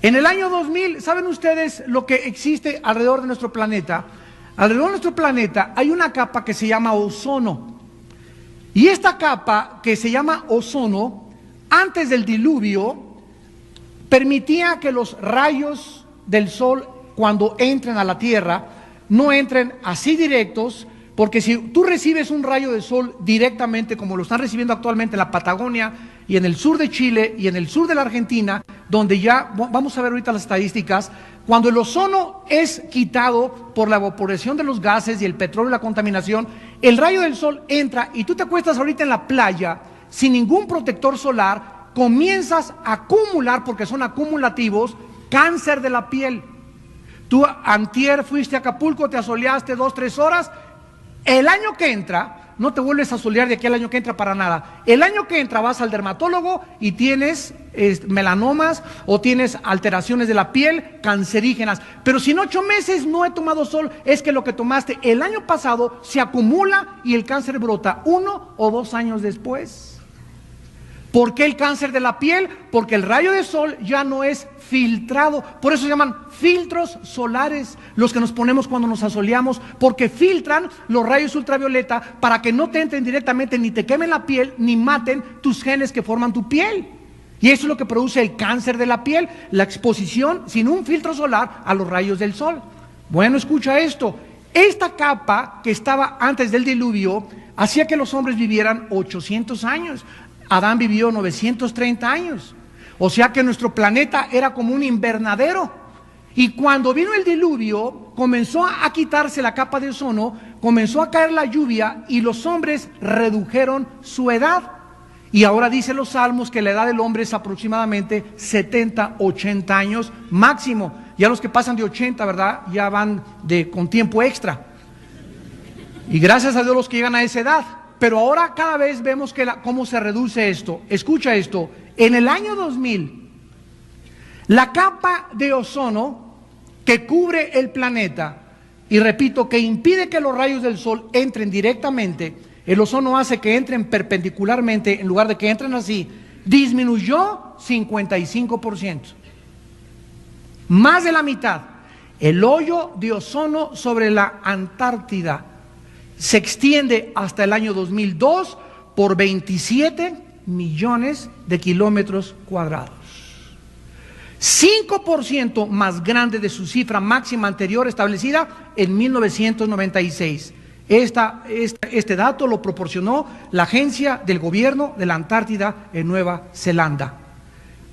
En el año 2000, ¿saben ustedes lo que existe alrededor de nuestro planeta? Alrededor de nuestro planeta hay una capa que se llama ozono. Y esta capa que se llama ozono, antes del diluvio, permitía que los rayos del sol, cuando entren a la Tierra, no entren así directos, porque si tú recibes un rayo de sol directamente, como lo están recibiendo actualmente en la Patagonia, y en el sur de Chile y en el sur de la Argentina, donde ya, vamos a ver ahorita las estadísticas, cuando el ozono es quitado por la evaporación de los gases y el petróleo y la contaminación, el rayo del sol entra y tú te acuestas ahorita en la playa sin ningún protector solar, comienzas a acumular, porque son acumulativos, cáncer de la piel. Tú antier fuiste a Acapulco, te asoleaste 2, 3 horas, el año que entra, no te vuelves a solear de aquí al año que entra para nada. El año que entra vas al dermatólogo y tienes melanomas o tienes alteraciones de la piel cancerígenas. Pero si en 8 meses no he tomado sol, es que lo que tomaste el año pasado se acumula y el cáncer brota 1 o 2 años después. ¿Por qué el cáncer de la piel? Porque el rayo de sol ya no es filtrado. Por eso se llaman filtros solares, los que nos ponemos cuando nos asoleamos, porque filtran los rayos ultravioleta para que no te entren directamente, ni te quemen la piel, ni maten tus genes que forman tu piel. Y eso es lo que produce el cáncer de la piel, la exposición sin un filtro solar a los rayos del sol. Bueno, escucha esto. Esta capa que estaba antes del diluvio hacía que los hombres vivieran 800 años. Adán vivió 930 años. O sea que nuestro planeta era como un invernadero. Y cuando vino el diluvio, comenzó a quitarse la capa de ozono, comenzó a caer la lluvia y los hombres redujeron su edad. Y ahora dicen los salmos que la edad del hombre es aproximadamente 70, 80 años máximo. Ya los que pasan de 80, ¿verdad? Ya van con tiempo extra. Y gracias a Dios los que llegan a esa edad. Pero ahora cada vez vemos cómo se reduce esto. Escucha esto. En el año 2000, la capa de ozono que cubre el planeta, y repito, que impide que los rayos del sol entren directamente, el ozono hace que entren perpendicularmente en lugar de que entren así, disminuyó 55%. Más de la mitad. El hoyo de ozono sobre la Antártida se extiende hasta el año 2002 por 27 millones de kilómetros cuadrados. 5% más grande de su cifra máxima anterior establecida en 1996. Este dato lo proporcionó la agencia del gobierno de la Antártida en Nueva Zelanda.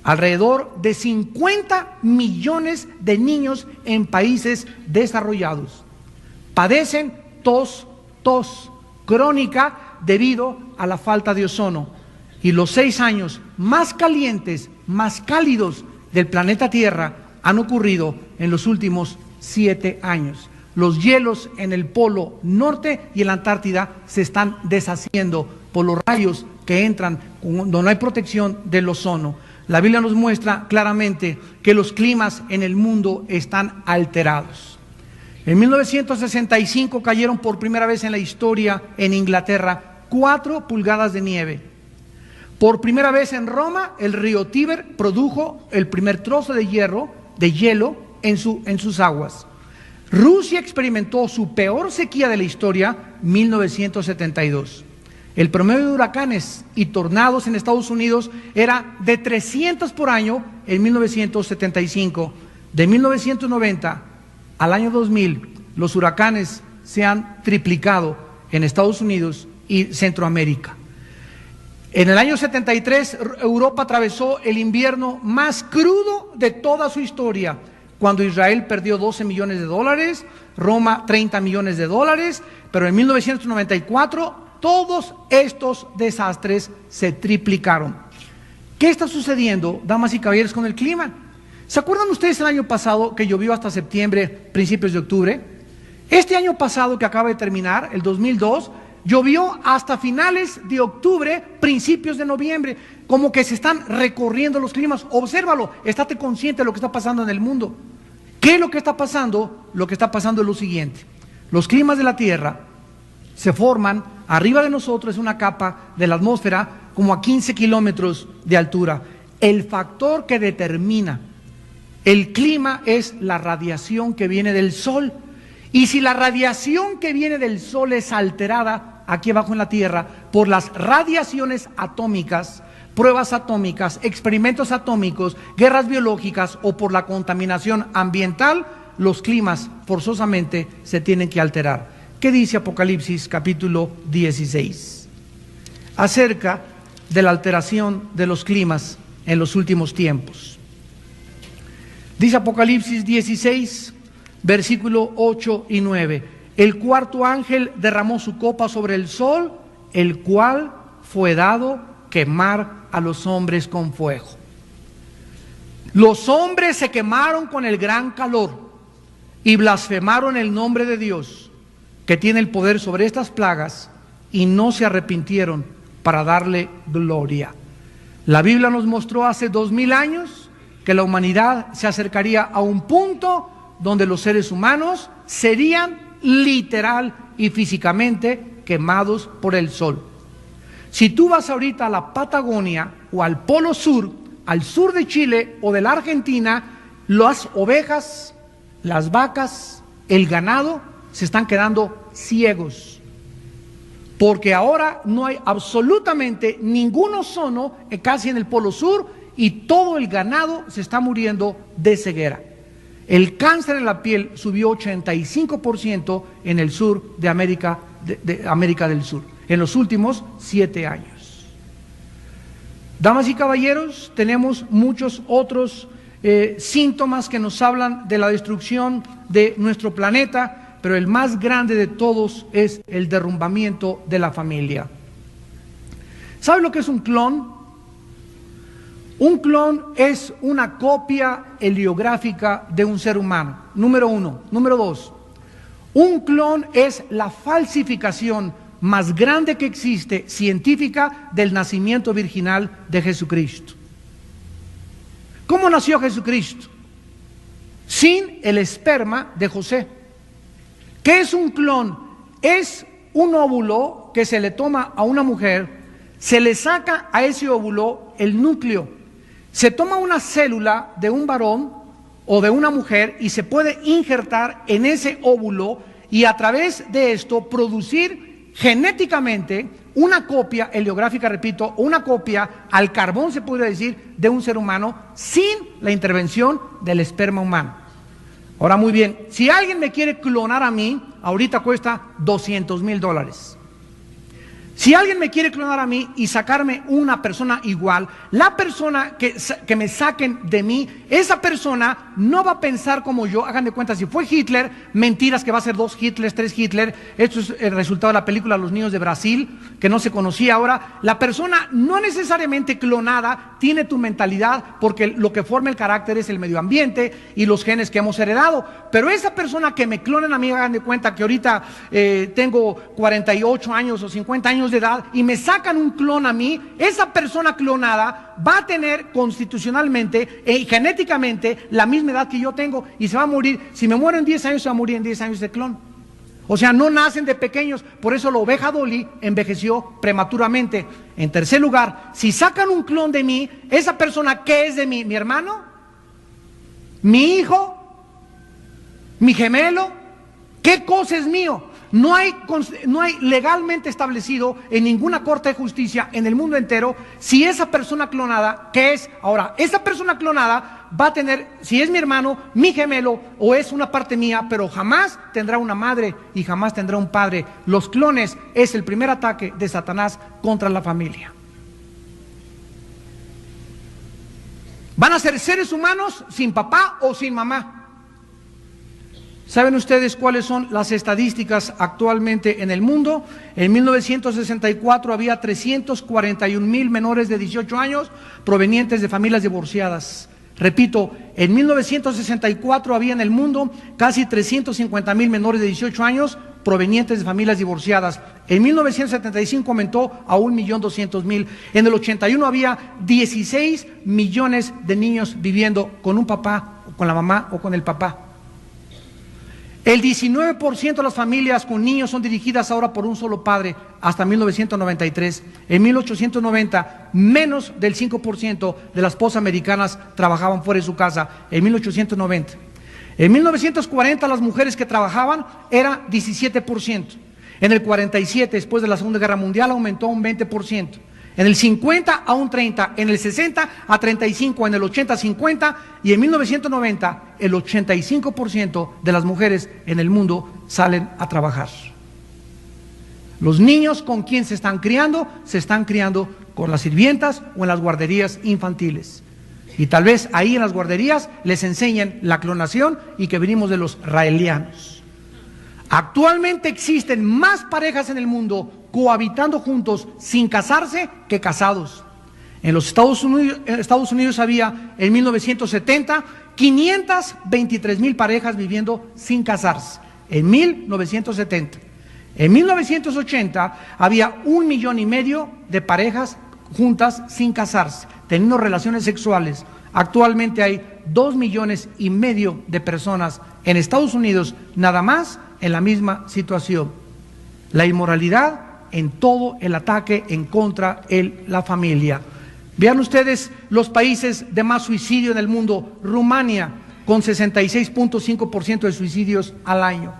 Alrededor de 50 millones de niños en países desarrollados padecen tos crónica debido a la falta de ozono. Y los 6 años más calientes, más cálidos del planeta Tierra han ocurrido en los últimos 7 años. Los hielos en el Polo Norte y en la Antártida se están deshaciendo por los rayos que entran cuando no hay protección del ozono. La Biblia nos muestra claramente que los climas en el mundo están alterados. En 1965 cayeron por primera vez en la historia en Inglaterra 4 pulgadas de nieve. Por primera vez en Roma, el río Tíber produjo el primer trozo de hielo en sus aguas. Rusia experimentó su peor sequía de la historia, 1972. El promedio de huracanes y tornados en Estados Unidos era de 300 por año en 1975. De 1990 al año 2000, los huracanes se han triplicado en Estados Unidos y Centroamérica. En el año 73, Europa atravesó el invierno más crudo de toda su historia, cuando Israel perdió 12 millones de dólares, Roma 30 millones de dólares, pero en 1994 todos estos desastres se triplicaron. ¿Qué está sucediendo, damas y caballeros, con el clima? ¿Se acuerdan ustedes el año pasado que llovió hasta septiembre, principios de octubre? Este año pasado que acaba de terminar, el 2002, llovió hasta finales de octubre, principios de noviembre, como que se están recorriendo los climas. Obsérvalo, estate consciente de lo que está pasando en el mundo. ¿Qué es lo que está pasando? Lo que está pasando es lo siguiente. Los climas de la Tierra se forman, arriba de nosotros es una capa de la atmósfera como a 15 kilómetros de altura. El factor que determina el clima es la radiación que viene del Sol. Y si la radiación que viene del Sol es alterada aquí abajo en la Tierra por las radiaciones atómicas, pruebas atómicas, experimentos atómicos, guerras biológicas o por la contaminación ambiental, los climas forzosamente se tienen que alterar. ¿Qué dice Apocalipsis capítulo 16? Acerca de la alteración de los climas en los últimos tiempos. Dice Apocalipsis 16, versículo 8 y 9. El cuarto ángel derramó su copa sobre el sol, el cual fue dado quemar a los hombres con fuego. Los hombres se quemaron con el gran calor y blasfemaron el nombre de Dios, que tiene el poder sobre estas plagas, y no se arrepintieron para darle gloria. La Biblia nos mostró hace 2000 años que la humanidad se acercaría a un punto donde los seres humanos serían literal y físicamente quemados por el sol. Si tú vas ahorita a la Patagonia o al Polo Sur, al sur de Chile o de la Argentina, las ovejas, las vacas, el ganado se están quedando ciegos, porque ahora no hay absolutamente ningún ozono casi en el Polo Sur, y todo el ganado se está muriendo de ceguera. El cáncer en la piel subió 85% en el sur de América, de América del Sur, en los últimos 7 años. Damas y caballeros, tenemos muchos otros síntomas que nos hablan de la destrucción de nuestro planeta, pero el más grande de todos es el derrumbamiento de la familia. ¿Sabe lo que es un clon? Un clon es una copia heliográfica de un ser humano, número uno. Número dos, un clon es la falsificación más grande que existe, científica, del nacimiento virginal de Jesucristo. ¿Cómo nació Jesucristo? Sin el esperma de José. ¿Qué es un clon? Es un óvulo que se le toma a una mujer, se le saca a ese óvulo el núcleo. Se toma una célula de un varón o de una mujer y se puede injertar en ese óvulo, y a través de esto producir genéticamente una copia heliográfica, repito, una copia al carbón, se podría decir, de un ser humano, sin la intervención del esperma humano. Ahora, muy bien, si alguien me quiere clonar a mí, ahorita cuesta $200,000. Si alguien me quiere clonar a mí y sacarme una persona igual, la persona que me saquen de mí, esa persona no va a pensar como yo. Hagan de cuenta, si fue Hitler, mentiras que va a ser 2 Hitlers, 3 Hitler. Esto es el resultado de la película Los Niños de Brasil, que no se conocía ahora. La persona no necesariamente clonada tiene tu mentalidad, porque lo que forma el carácter es el medio ambiente y los genes que hemos heredado. Pero esa persona que me clonen a mí, hagan de cuenta que ahorita tengo 48 años o 50 años de edad y me sacan un clon a mí, esa persona clonada va a tener constitucionalmente y genéticamente la misma edad que yo tengo, y se va a morir. Si me muero en 10 años, se va a morir en 10 años de clon. O sea, no nacen de pequeños. Por eso la oveja Dolly envejeció prematuramente. En tercer lugar, si sacan un clon de mí, esa persona, ¿qué es de mí? ¿Mi hermano? ¿Mi hijo? ¿Mi gemelo? ¿Qué cosa es mío? No hay legalmente establecido en ninguna corte de justicia en el mundo entero si esa persona clonada, ¿qué es? Ahora, esa persona clonada va a tener, si es mi hermano, mi gemelo, o es una parte mía, pero jamás tendrá una madre y jamás tendrá un padre. Los clones es el primer ataque de Satanás contra la familia. Van a ser seres humanos sin papá o sin mamá. ¿Saben ustedes cuáles son las estadísticas actualmente en el mundo? En 1964 había 341,000 menores de 18 años provenientes de familias divorciadas. Repito, en 1964 había en el mundo casi 350,000 menores de 18 años provenientes de familias divorciadas. En 1975 aumentó a 1,200,000. En el 81 había 16 millones de niños viviendo con un papá, o con la mamá o con el papá. El 19% de las familias con niños son dirigidas ahora por un solo padre, hasta 1993. En 1890, menos del 5% de las esposas americanas trabajaban fuera de su casa, en 1890. En 1940 las mujeres que trabajaban era 17%. En el 47, después de la Segunda Guerra Mundial, aumentó a un 20%. En el 50 a un 30, en el 60 a 35, en el 80 a 50, y en 1990 el 85% de las mujeres en el mundo salen a trabajar. Los niños con quién se están criando con las sirvientas o en las guarderías infantiles. Y tal vez ahí en las guarderías les enseñen la clonación y que venimos de los raelianos. Actualmente existen más parejas en el mundo cohabitando juntos sin casarse que casados. En los Estados Unidos había en 1970 523,000 parejas viviendo sin casarse. En 1970. En 1980 había 1,5 millones de parejas juntas sin casarse, teniendo relaciones sexuales. Actualmente hay 2,5 millones de personas en Estados Unidos, nada más en la misma situación. La inmoralidad en todo el ataque en contra de la familia. Vean ustedes los países de más suicidio en el mundo. Rumania, con 66.5% de suicidios al año.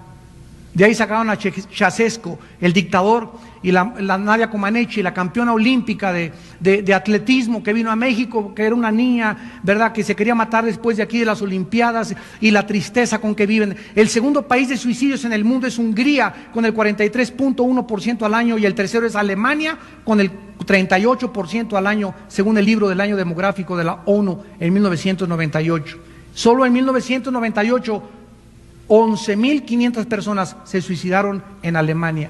De ahí sacaron a Ceausescu, el dictador, y la Nadia Comaneci, la campeona olímpica de atletismo, que vino a México, que era una niña, ¿verdad?, que se quería matar después de aquí de las Olimpiadas, y la tristeza con que viven. El segundo país de suicidios en el mundo es Hungría, con el 43.1% al año, y el tercero es Alemania, con el 38% al año, según el libro del año demográfico de la ONU en 1998. Solo en 1998, 11.500 personas se suicidaron en Alemania.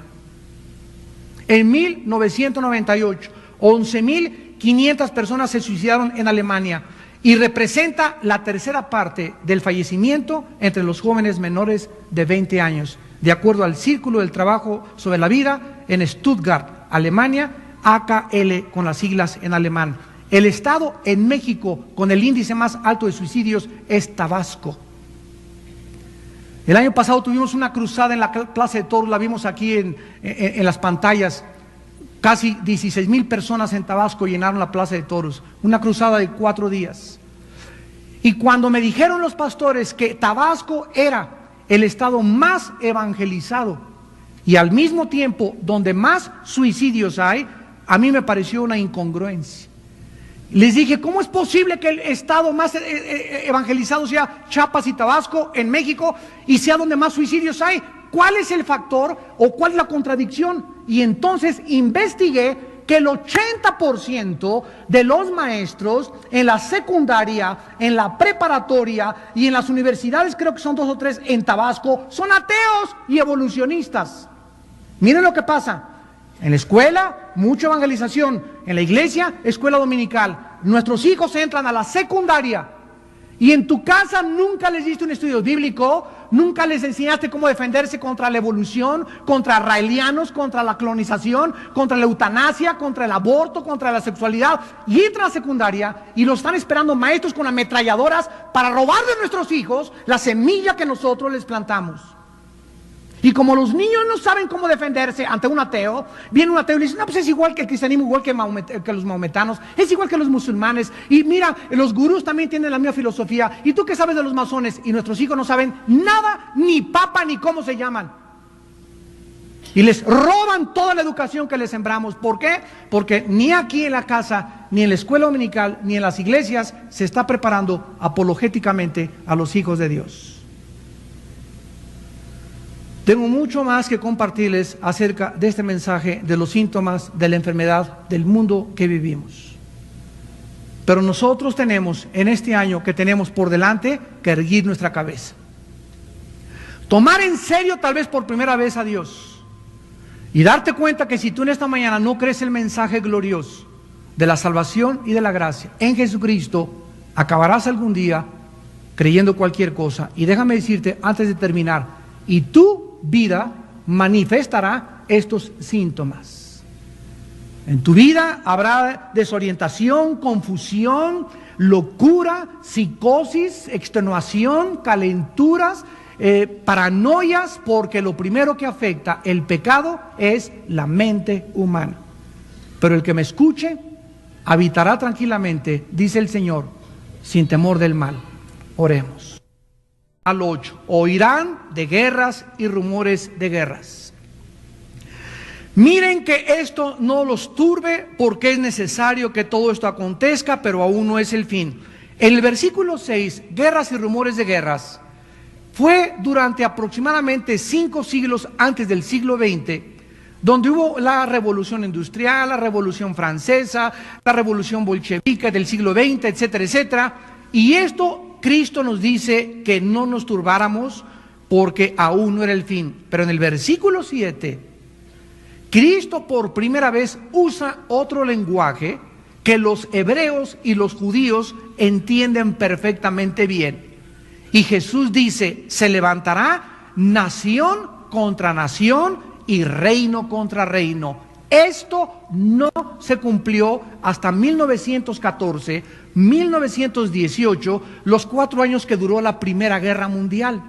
En 1998, 11.500 personas se suicidaron en Alemania y representa la tercera parte del fallecimiento entre los jóvenes menores de 20 años, de acuerdo al Círculo del Trabajo sobre la Vida en Stuttgart, Alemania, AKL con las siglas en alemán. El estado en México con el índice más alto de suicidios es Tabasco. El año pasado tuvimos una cruzada en la Plaza de Toros, la vimos aquí en las pantallas. Casi 16,000 personas en Tabasco llenaron la Plaza de Toros. Una cruzada de 4 días. Y cuando me dijeron los pastores que Tabasco era el estado más evangelizado y al mismo tiempo donde más suicidios hay, a mí me pareció una incongruencia. Les dije, ¿cómo es posible que el estado más evangelizado sea Chiapas y Tabasco en México y sea donde más suicidios hay? ¿Cuál es el factor o cuál es la contradicción? Y entonces investigué que el 80% de los maestros en la secundaria, en la preparatoria y en las universidades, creo que son 2 o 3 en Tabasco, son ateos y evolucionistas. Miren lo que pasa. En la escuela, mucha evangelización. En la iglesia, escuela dominical. Nuestros hijos entran a la secundaria y en tu casa nunca les diste un estudio bíblico, nunca les enseñaste cómo defenderse contra la evolución, contra raelianos, contra la colonización, contra la eutanasia, contra el aborto, contra la sexualidad. Y entran a la secundaria y lo están esperando maestros con ametralladoras para robar de nuestros hijos la semilla que nosotros les plantamos. Y como los niños no saben cómo defenderse ante un ateo, viene un ateo y le dice, no, pues es igual que el cristianismo, igual que los maometanos, es igual que los musulmanes, y mira, los gurús también tienen la misma filosofía, y tú qué sabes de los masones, y nuestros hijos no saben nada, ni papa, ni cómo se llaman. Y les roban toda la educación que les sembramos. ¿Por qué? Porque ni aquí en la casa, ni en la escuela dominical, ni en las iglesias se está preparando apologéticamente a los hijos de Dios. Tengo mucho más que compartirles acerca de este mensaje de los síntomas de la enfermedad del mundo que vivimos. Pero nosotros tenemos en este año que tenemos por delante que erguir nuestra cabeza. Tomar en serio tal vez por primera vez a Dios y darte cuenta que si tú en esta mañana no crees el mensaje glorioso de la salvación y de la gracia en Jesucristo, acabarás algún día creyendo cualquier cosa. Y déjame decirte antes de terminar, y tu vida manifestará estos síntomas. En tu vida habrá desorientación, confusión, locura, psicosis, extenuación, calenturas, paranoias, porque lo primero que afecta el pecado es la mente humana. Pero el que me escuche habitará tranquilamente, dice el Señor, sin temor del mal. Oremos. Al 8, oirán de guerras y rumores de guerras. Miren que esto no los turbe, porque es necesario que todo esto acontezca, pero aún no es el fin. En el versículo 6, guerras y rumores de guerras, fue durante aproximadamente 5 siglos antes del siglo XX, donde hubo la revolución industrial, la revolución francesa, la revolución bolchevique del siglo XX, etcétera, etcétera. Y esto Cristo nos dice que no nos turbáramos porque aún no era el fin. Pero en el versículo 7, Cristo por primera vez usa otro lenguaje que los hebreos y los judíos entienden perfectamente bien. Y Jesús dice, se levantará nación contra nación y reino contra reino. Esto no se cumplió hasta 1914, 1918, los 4 años que duró la Primera Guerra Mundial.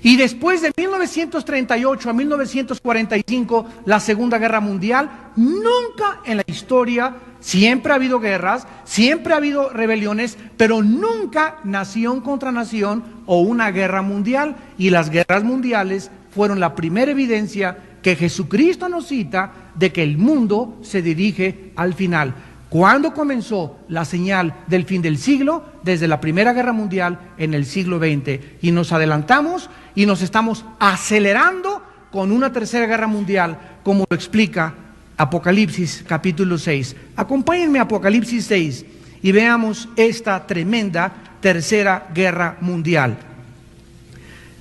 Y después de 1938 a 1945, la Segunda Guerra Mundial, nunca en la historia, siempre ha habido guerras, siempre ha habido rebeliones, pero nunca nación contra nación o una guerra mundial. Y las guerras mundiales fueron la primera evidencia que Jesucristo nos cita de que el mundo se dirige al final. ¿Cuándo comenzó la señal del fin del siglo? Desde la Primera Guerra Mundial en el siglo XX. Y nos adelantamos y nos estamos acelerando con una Tercera Guerra Mundial, como lo explica Apocalipsis capítulo 6. Acompáñenme a Apocalipsis 6 y veamos esta tremenda Tercera Guerra Mundial.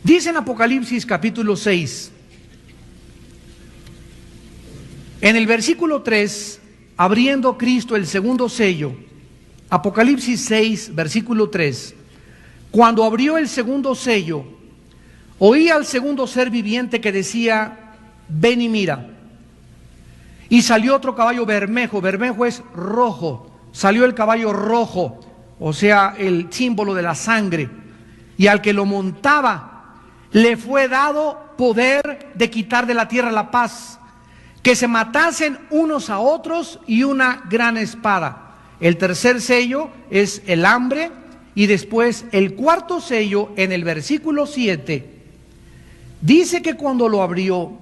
Dice en Apocalipsis capítulo 6, en el versículo 3, abriendo Cristo el segundo sello, Apocalipsis 6, versículo 3, cuando abrió el segundo sello, oí al segundo ser viviente que decía, ven y mira. Y salió otro caballo bermejo, bermejo es rojo, salió el caballo rojo, o sea, el símbolo de la sangre, y al que lo montaba le fue dado poder de quitar de la tierra la paz, que se matasen unos a otros y una gran espada. El tercer sello es el hambre, y después el cuarto sello en el versículo 7, dice que cuando lo abrió,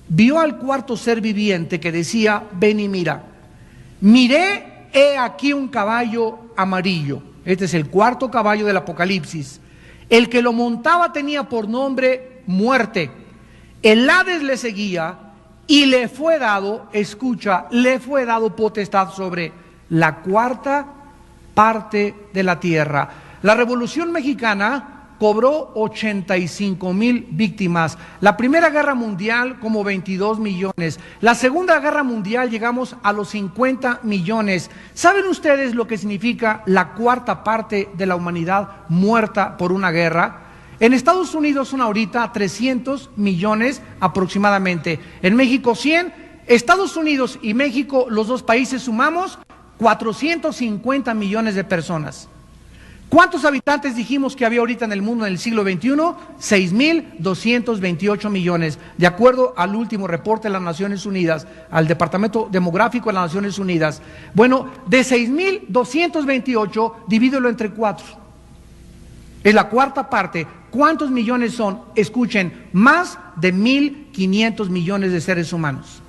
vio al cuarto ser viviente que decía, ven y mira. Miré, he aquí un caballo amarillo. Este es el cuarto caballo del Apocalipsis. El que lo montaba tenía por nombre muerte. El Hades le seguía y le fue dado, escucha, le fue dado potestad sobre la cuarta parte de la tierra. La Revolución Mexicana cobró 85,000 víctimas. La Primera Guerra Mundial como 22 millones. La Segunda Guerra Mundial llegamos a los 50 millones. ¿Saben ustedes lo que significa la cuarta parte de la humanidad muerta por una guerra? En Estados Unidos son ahorita 300 millones aproximadamente. En México 100. Estados Unidos y México, los dos países sumamos 450 millones de personas. ¿Cuántos habitantes dijimos que había ahorita en el mundo en el siglo XXI? 6,228 millones, de acuerdo al último reporte de las Naciones Unidas, al Departamento Demográfico de las Naciones Unidas. Bueno, de 6,228, divídelo entre 4. Es la cuarta parte. ¿Cuántos millones son? Escuchen, más de 1,500 millones de seres humanos.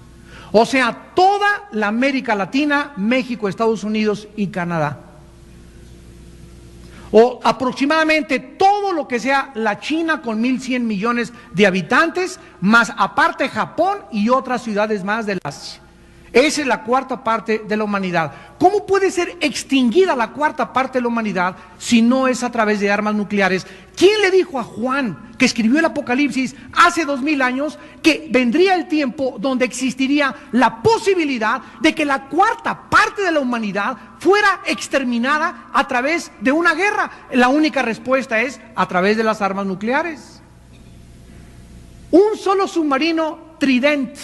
O sea, toda la América Latina, México, Estados Unidos y Canadá. O aproximadamente todo lo que sea la China con 1,100 millones de habitantes, más aparte Japón y otras ciudades más del Asia. Esa es la cuarta parte de la humanidad. ¿Cómo puede ser extinguida la cuarta parte de la humanidad si no es a través de armas nucleares? ¿Quién le dijo a Juan, que escribió el Apocalipsis hace 2000 años, que vendría el tiempo donde existiría la posibilidad de que la cuarta parte de la humanidad fuera exterminada a través de una guerra? La única respuesta es a través de las armas nucleares. Un solo submarino Trident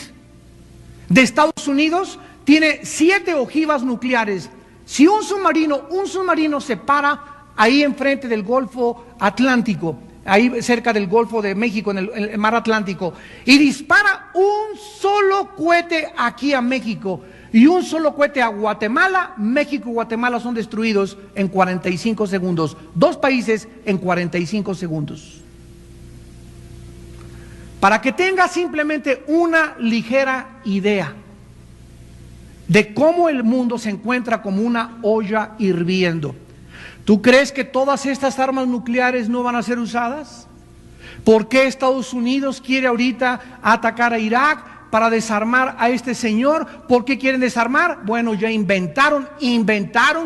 de Estados Unidos tiene 7 ojivas nucleares. Si un submarino se para ahí enfrente del Golfo Atlántico, ahí cerca del Golfo de México, en el mar Atlántico, y dispara un solo cohete aquí a México y un solo cohete a Guatemala, México y Guatemala son destruidos en 45 segundos. 2 países en 45 segundos. Para que tenga simplemente una ligera idea de cómo el mundo se encuentra como una olla hirviendo. ¿Tú crees que todas estas armas nucleares no van a ser usadas? ¿Por qué Estados Unidos quiere ahorita atacar a Irak? para desarmar a este señor. ¿Por qué quieren desarmar? Bueno, ya inventaron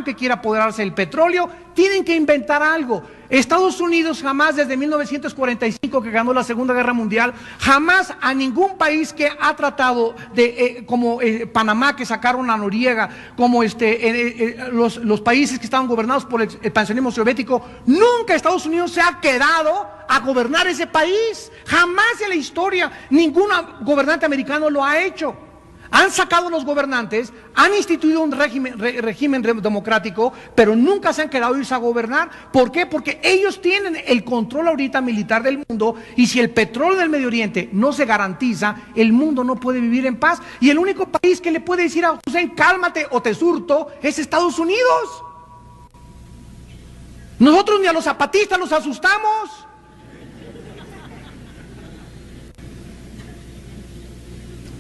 que quiere apoderarse del petróleo. Tienen que inventar algo. Estados Unidos jamás, desde 1945 que ganó la Segunda Guerra Mundial, jamás a ningún país que ha tratado de, como Panamá, que sacaron a Noriega, como los países que estaban gobernados por el expansionismo soviético, nunca Estados Unidos se ha quedado a gobernar ese país. Jamás en la historia ningún gobernante americano lo ha hecho. Han sacado los gobernantes, han instituido un régimen democrático, pero nunca se han quedado irse a gobernar. ¿Por qué? Porque ellos tienen el control ahorita militar del mundo, y si el petróleo del Medio Oriente no se garantiza, el mundo no puede vivir en paz. Y el único país que le puede decir a Hussein, cálmate o te surto, es Estados Unidos. Nosotros ni a los zapatistas los asustamos.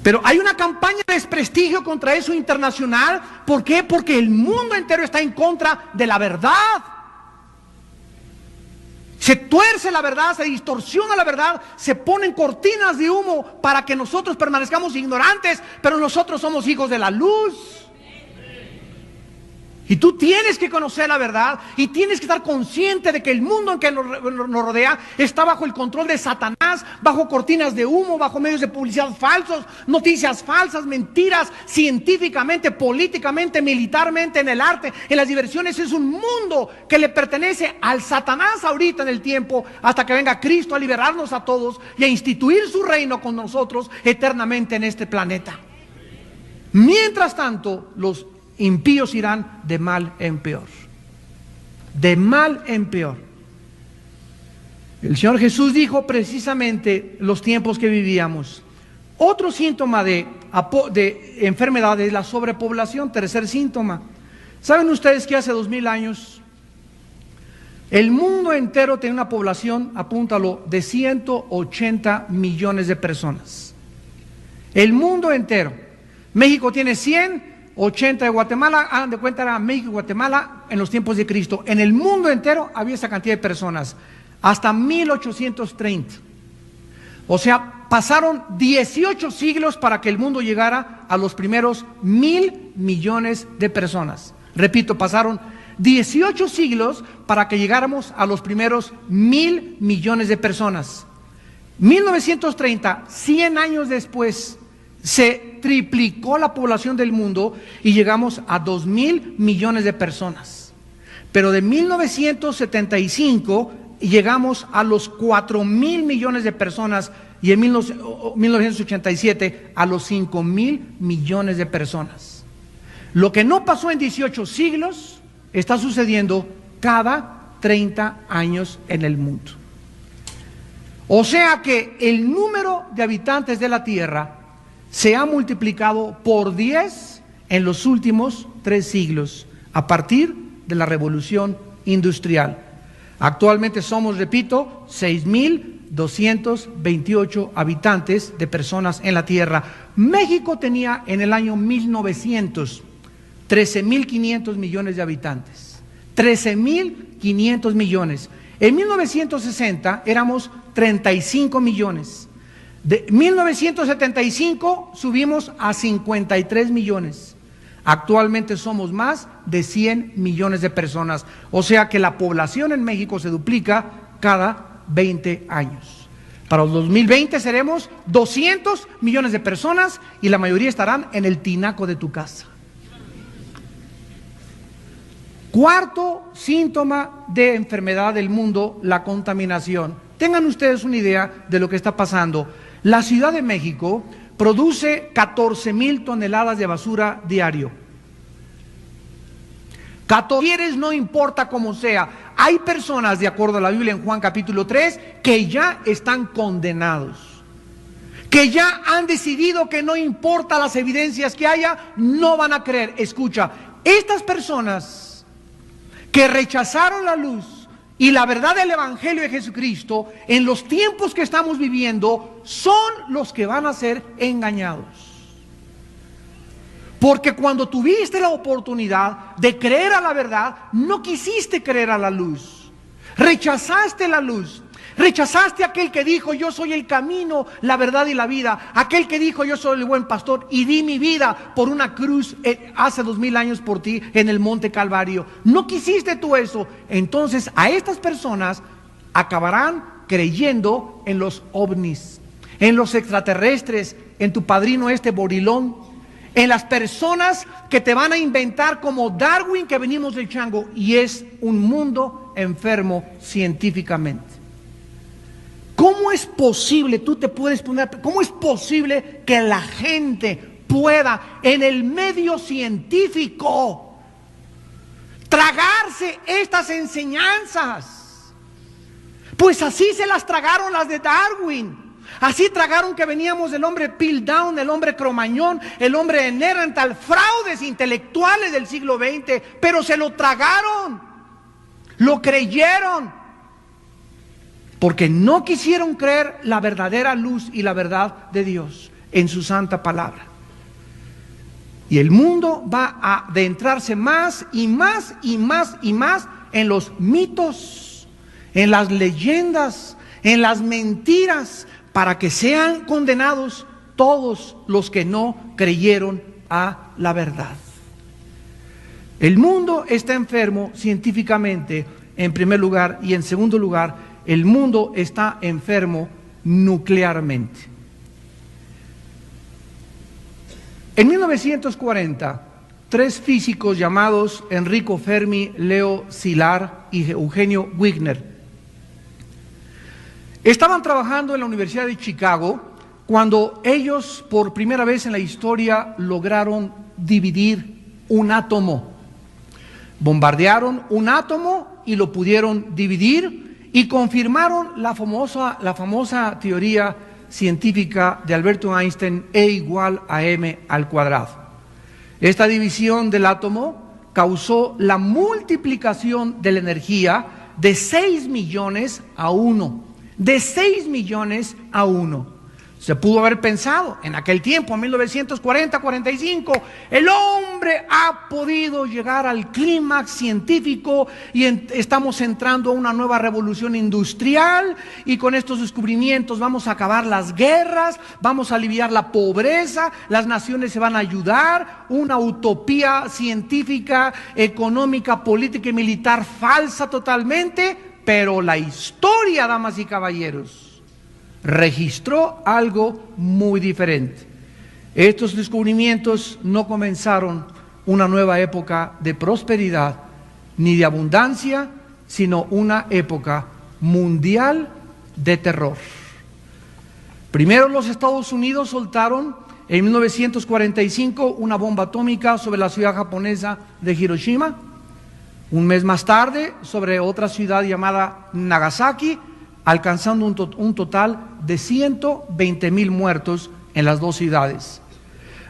Pero hay una campaña de desprestigio contra eso internacional. ¿Por qué? Porque el mundo entero está en contra de la verdad. Se tuerce la verdad, se distorsiona la verdad, se ponen cortinas de humo para que nosotros permanezcamos ignorantes, pero nosotros somos hijos de la luz. Y tú tienes que conocer la verdad y tienes que estar consciente de que el mundo en que nos rodea está bajo el control de Satanás, bajo cortinas de humo, bajo medios de publicidad falsos, noticias falsas, mentiras, científicamente, políticamente, militarmente, en el arte, en las diversiones. Es un mundo que le pertenece al Satanás ahorita en el tiempo, hasta que venga Cristo a liberarnos a todos y a instituir su reino con nosotros eternamente en este planeta. Mientras tanto, los impíos irán de mal en peor. De mal en peor. El Señor Jesús dijo precisamente los tiempos que vivíamos. Otro síntoma de enfermedad es la sobrepoblación. Tercer síntoma. ¿Saben ustedes que hace 2000 años el mundo entero tenía una población, apúntalo, de 180 millones de personas? El mundo entero. México tiene 100, 80 de Guatemala, hagan de cuenta, era México y Guatemala en los tiempos de Cristo. En el mundo entero había esa cantidad de personas, hasta 1830. O sea, pasaron 18 siglos para que el mundo llegara a los primeros 1.000 millones de personas. Repito, pasaron 18 siglos para que llegáramos a los primeros 1.000 millones de personas. 1930, 100 años después, se triplicó la población del mundo y llegamos a 2.000 millones de personas. Pero de 1975 llegamos a los 4.000 millones de personas, y en 1987 a los 5.000 millones de personas. Lo que no pasó en 18 siglos está sucediendo cada 30 años en el mundo. O sea que el número de habitantes de la Tierra se ha multiplicado por 10 en los últimos 3 siglos, a partir de la revolución industrial. Actualmente somos, repito, 6.228 habitantes de personas en la Tierra. México tenía en el año 1900 13.500 millones de habitantes. 13.500 millones. En 1960 éramos 35 millones. De 1975 subimos a 53 millones. Actualmente somos más de 100 millones de personas. O sea que la población en México se duplica cada 20 años. Para el 2020 seremos 200 millones de personas y la mayoría estarán en el tinaco de tu casa. Cuarto síntoma de enfermedad del mundo, la contaminación. Tengan ustedes una idea de lo que está pasando. La Ciudad de México produce 14,000 toneladas de basura diario. 14, no importa cómo sea. Hay personas, de acuerdo a la Biblia en Juan capítulo 3, que ya están condenados, que ya han decidido que no importa las evidencias que haya, no van a creer. Escucha, estas personas que rechazaron la luz y la verdad del Evangelio de Jesucristo, en los tiempos que estamos viviendo, son los que van a ser engañados. Porque cuando tuviste la oportunidad de creer a la verdad, no quisiste creer a la luz. Rechazaste la luz. Rechazaste a aquel que dijo: yo soy el camino, la verdad y la vida. Aquel que dijo: yo soy el buen pastor y di mi vida por una cruz hace 2000 años por ti en el monte Calvario. No quisiste tú eso. Entonces a estas personas acabarán creyendo en los ovnis, en los extraterrestres, en tu padrino Borilón, en las personas que te van a inventar como Darwin, que venimos del chango, y es un mundo enfermo científicamente. ¿Cómo es posible, tú te puedes poner, cómo es posible que la gente pueda en el medio científico tragarse estas enseñanzas? Pues así se las tragaron las de Darwin. Así tragaron que veníamos del hombre Piltdown, el hombre Cromañón, el hombre de Neandertal, fraudes intelectuales del siglo XX, pero se lo tragaron, lo creyeron, porque no quisieron creer la verdadera luz y la verdad de Dios en su santa palabra. Y el mundo va a adentrarse más y más y más y más en los mitos, en las leyendas, en las mentiras, para que sean condenados todos los que no creyeron a la verdad. El mundo está enfermo científicamente, en primer lugar, y en segundo lugar, el mundo está enfermo nuclearmente. En 1940, 3 físicos llamados Enrico Fermi, Leo Szilard y Eugenio Wigner estaban trabajando en la Universidad de Chicago cuando ellos, por primera vez en la historia, lograron dividir un átomo. Bombardearon un átomo y lo pudieron dividir y confirmaron la famosa teoría científica de Alberto Einstein, E igual a m al cuadrado. Esta división del átomo causó la multiplicación de la energía de 6 millones a 1. De 6 millones a 1. Se pudo haber pensado en aquel tiempo, en 1940-45, el hombre ha podido llegar al clímax científico y estamos entrando a una nueva revolución industrial, y con estos descubrimientos vamos a acabar las guerras, vamos a aliviar la pobreza, las naciones se van a ayudar, una utopía científica, económica, política y militar falsa totalmente. Pero la historia, damas y caballeros, registró algo muy diferente. Estos descubrimientos no comenzaron una nueva época de prosperidad ni de abundancia, sino una época mundial de terror. Primero los Estados Unidos soltaron en 1945 una bomba atómica sobre la ciudad japonesa de Hiroshima. Un mes más tarde, sobre otra ciudad llamada Nagasaki, alcanzando un total de 120,000 muertos en las dos ciudades.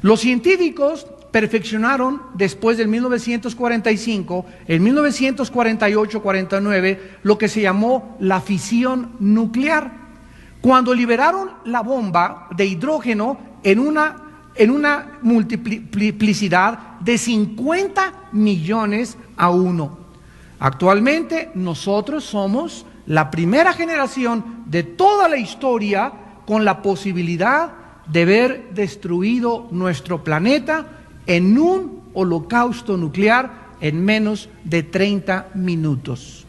Los científicos perfeccionaron después del 1945, en 1948-49, lo que se llamó la fisión nuclear, cuando liberaron la bomba de hidrógeno en una multiplicidad de 50 millones a 1. Actualmente nosotros somos la primera generación de toda la historia con la posibilidad de ver destruido nuestro planeta en un holocausto nuclear en menos de 30 minutos.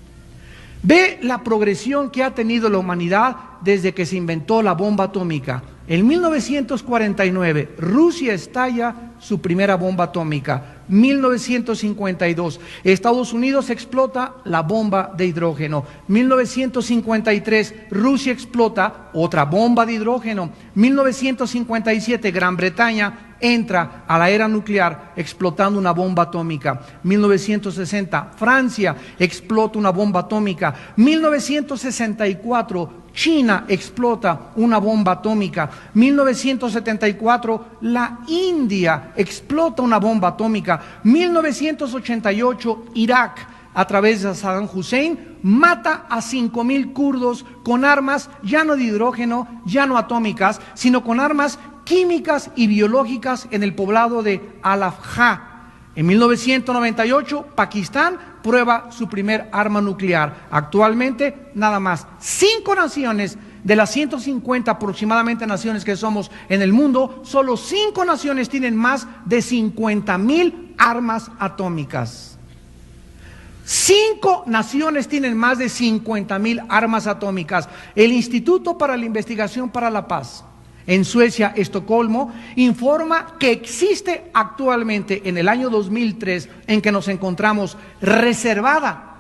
Ve la progresión que ha tenido la humanidad desde que se inventó la bomba atómica. En 1949, Rusia estalla su primera bomba atómica. 1952, Estados Unidos explota la bomba de hidrógeno. 1953, Rusia explota otra bomba de hidrógeno. 1957, Gran Bretaña entra a la era nuclear explotando una bomba atómica. 1960, Francia explota una bomba atómica. 1964, China explota una bomba atómica. 1974, la India explota una bomba atómica. 1988, Irak, a través de Saddam Hussein, mata a 5,000 kurdos con armas ya no de hidrógeno, ya no atómicas, sino con armas químicas y biológicas en el poblado de Al-Afja. En 1998, Pakistán prueba su primer arma nuclear. Actualmente, nada más 5 naciones de las 150 aproximadamente naciones que somos en el mundo, solo 5 naciones tienen más de 50,000 armas atómicas. 5 naciones tienen más de 50,000 armas atómicas. El Instituto para la Investigación para la Paz en Suecia, Estocolmo, informa que existe actualmente en el año 2003, en que nos encontramos, reservada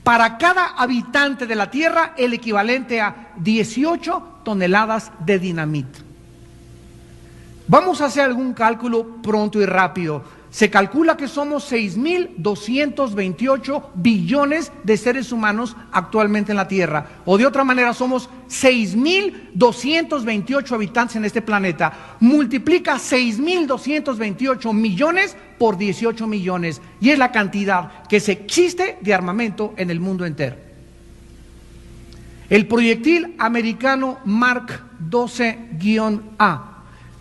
para cada habitante de la Tierra el equivalente a 18 toneladas de dinamita. Vamos a hacer algún cálculo pronto y rápido. Se calcula que somos 6,228 billones de seres humanos actualmente en la Tierra. O de otra manera, somos 6,228 habitantes en este planeta. Multiplica 6,228 millones por 18 millones. Y es la cantidad que se existe de armamento en el mundo entero. El proyectil americano Mark 12-A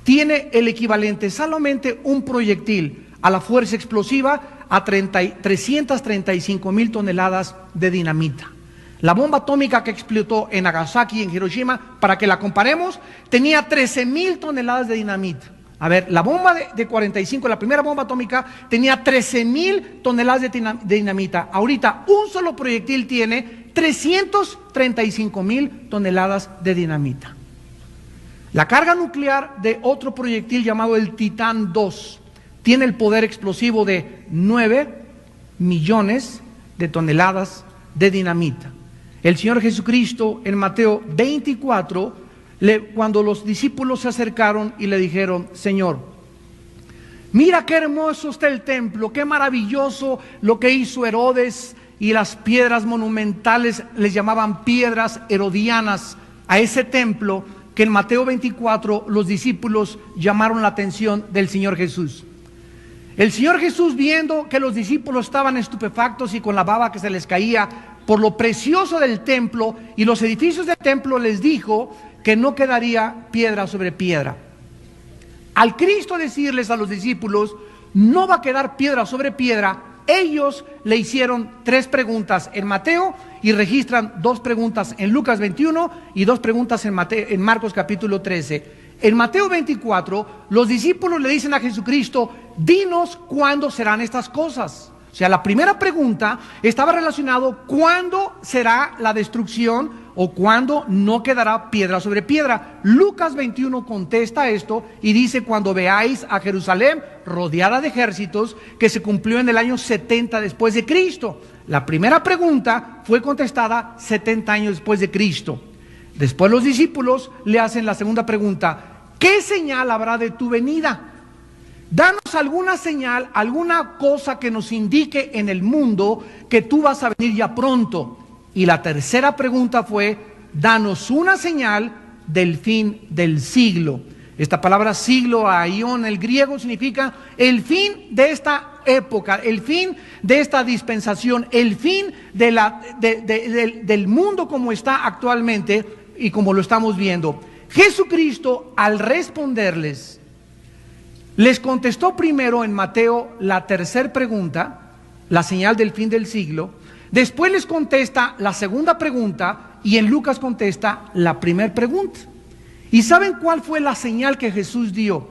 tiene el equivalente, solamente un proyectil, a la fuerza explosiva a 335,000 toneladas de dinamita. La bomba atómica que explotó en Nagasaki y en Hiroshima, para que la comparemos, tenía 13,000 toneladas de dinamita. A ver, la bomba de 45, la primera bomba atómica, tenía 13,000 toneladas de dinamita. Ahorita un solo proyectil tiene 335,000 toneladas de dinamita. La carga nuclear de otro proyectil llamado el Titán 2 tiene el poder explosivo de 9 millones de toneladas de dinamita. El Señor Jesucristo en Mateo 24, cuando los discípulos se acercaron y le dijeron: Señor, mira qué hermoso está el templo, qué maravilloso lo que hizo Herodes, y las piedras monumentales les llamaban piedras herodianas a ese templo, que en Mateo 24 los discípulos llamaron la atención del Señor Jesús. El Señor Jesús, viendo que los discípulos estaban estupefactos y con la baba que se les caía por lo precioso del templo y los edificios del templo, les dijo que no quedaría piedra sobre piedra. Al Cristo decirles a los discípulos, no va a quedar piedra sobre piedra, ellos le hicieron 3 preguntas en Mateo y registran 2 preguntas en Lucas 21 y 2 preguntas en Marcos capítulo 13. En Mateo 24, los discípulos le dicen a Jesucristo: dinos cuándo serán estas cosas. O sea, la primera pregunta estaba relacionado cuándo será la destrucción o cuándo no quedará piedra sobre piedra. Lucas 21 contesta esto y dice: cuando veáis a Jerusalén rodeada de ejércitos, que se cumplió en el año 70 después de Cristo. La primera pregunta fue contestada 70 años después de Cristo. Después los discípulos le hacen la segunda pregunta: ¿qué señal habrá de tu venida? Danos alguna señal, alguna cosa que nos indique en el mundo que tú vas a venir ya pronto. Y la tercera pregunta fue: danos una señal del fin del siglo. Esta palabra siglo, aion, el griego, significa el fin de esta época, el fin de esta dispensación, el fin del mundo como está actualmente y como lo estamos viendo. Jesucristo, al responderles, les contestó primero en Mateo la tercera pregunta, la señal del fin del siglo. Después les contesta la segunda pregunta y en Lucas contesta la primera pregunta. ¿Y saben cuál fue la señal que Jesús dio?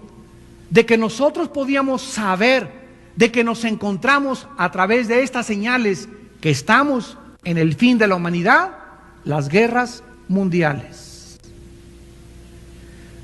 De que nosotros podíamos saber, de que nos encontramos a través de estas señales, que estamos en el fin de la humanidad: las guerras mundiales.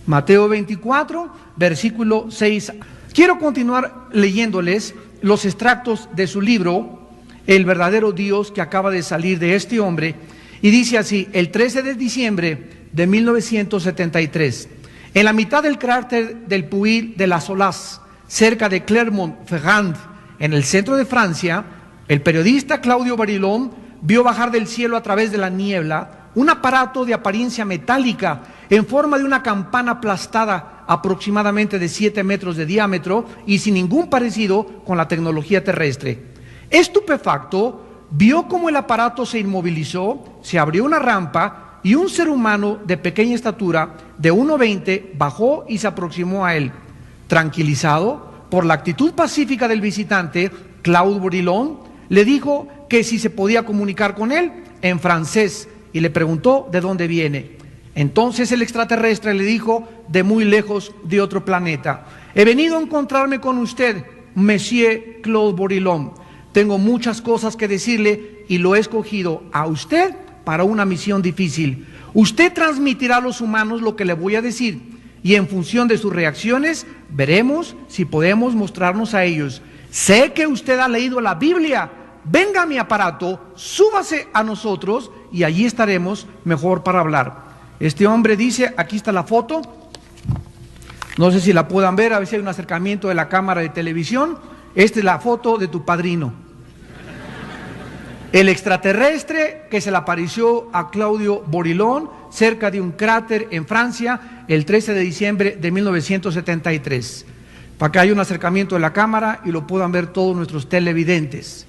Mateo 24, versículo 6. Quiero continuar leyéndoles los extractos de su libro, El verdadero Dios, que acaba de salir de este hombre, y dice así: el 13 de diciembre de 1973, en la mitad del cráter del Puy de la Solace, cerca de Clermont-Ferrand, en el centro de Francia, el periodista Claudio Barilón vio bajar del cielo a través de la niebla un aparato de apariencia metálica en forma de una campana aplastada, aproximadamente de 7 metros de diámetro y sin ningún parecido con la tecnología terrestre. Estupefacto, vio cómo el aparato se inmovilizó, se abrió una rampa y un ser humano de pequeña estatura, de 1,20, bajó y se aproximó a él. Tranquilizado por la actitud pacífica del visitante, Claude Barilón le dijo que si se podía comunicar con él en francés y le preguntó de dónde viene. Entonces el extraterrestre le dijo, de muy lejos, de otro planeta. He venido a encontrarme con usted, Monsieur Claude Bourdillon. Tengo muchas cosas que decirle y lo he escogido a usted para una misión difícil. Usted transmitirá a los humanos lo que le voy a decir y en función de sus reacciones veremos si podemos mostrarnos a ellos. Sé que usted ha leído la Biblia. Venga a mi aparato, súbase a nosotros y allí estaremos mejor para hablar. Este hombre dice, aquí está la foto, no sé si la puedan ver, a ver si hay un acercamiento de la cámara de televisión. Esta es la foto de tu padrino. El extraterrestre que se le apareció a Claude Bourdillon cerca de un cráter en Francia el 13 de diciembre de 1973. Para que haya un acercamiento de la cámara y lo puedan ver todos nuestros televidentes.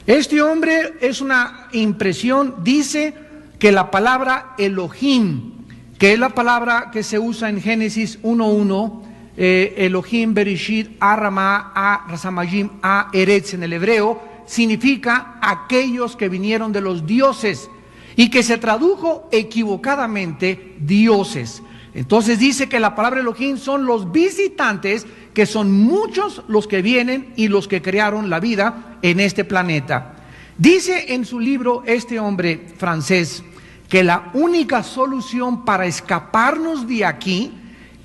Este hombre es una impresión, dice que la palabra Elohim, que es la palabra que se usa en Génesis 1:1, Elohim, Bereshit, Arama, Rasamajim, Eretz en el hebreo, significa aquellos que vinieron de los dioses y que se tradujo equivocadamente dioses. Entonces dice que la palabra Elohim son los visitantes, que son muchos los que vienen y los que crearon la vida en este planeta. Dice en su libro este hombre francés que la única solución para escaparnos de aquí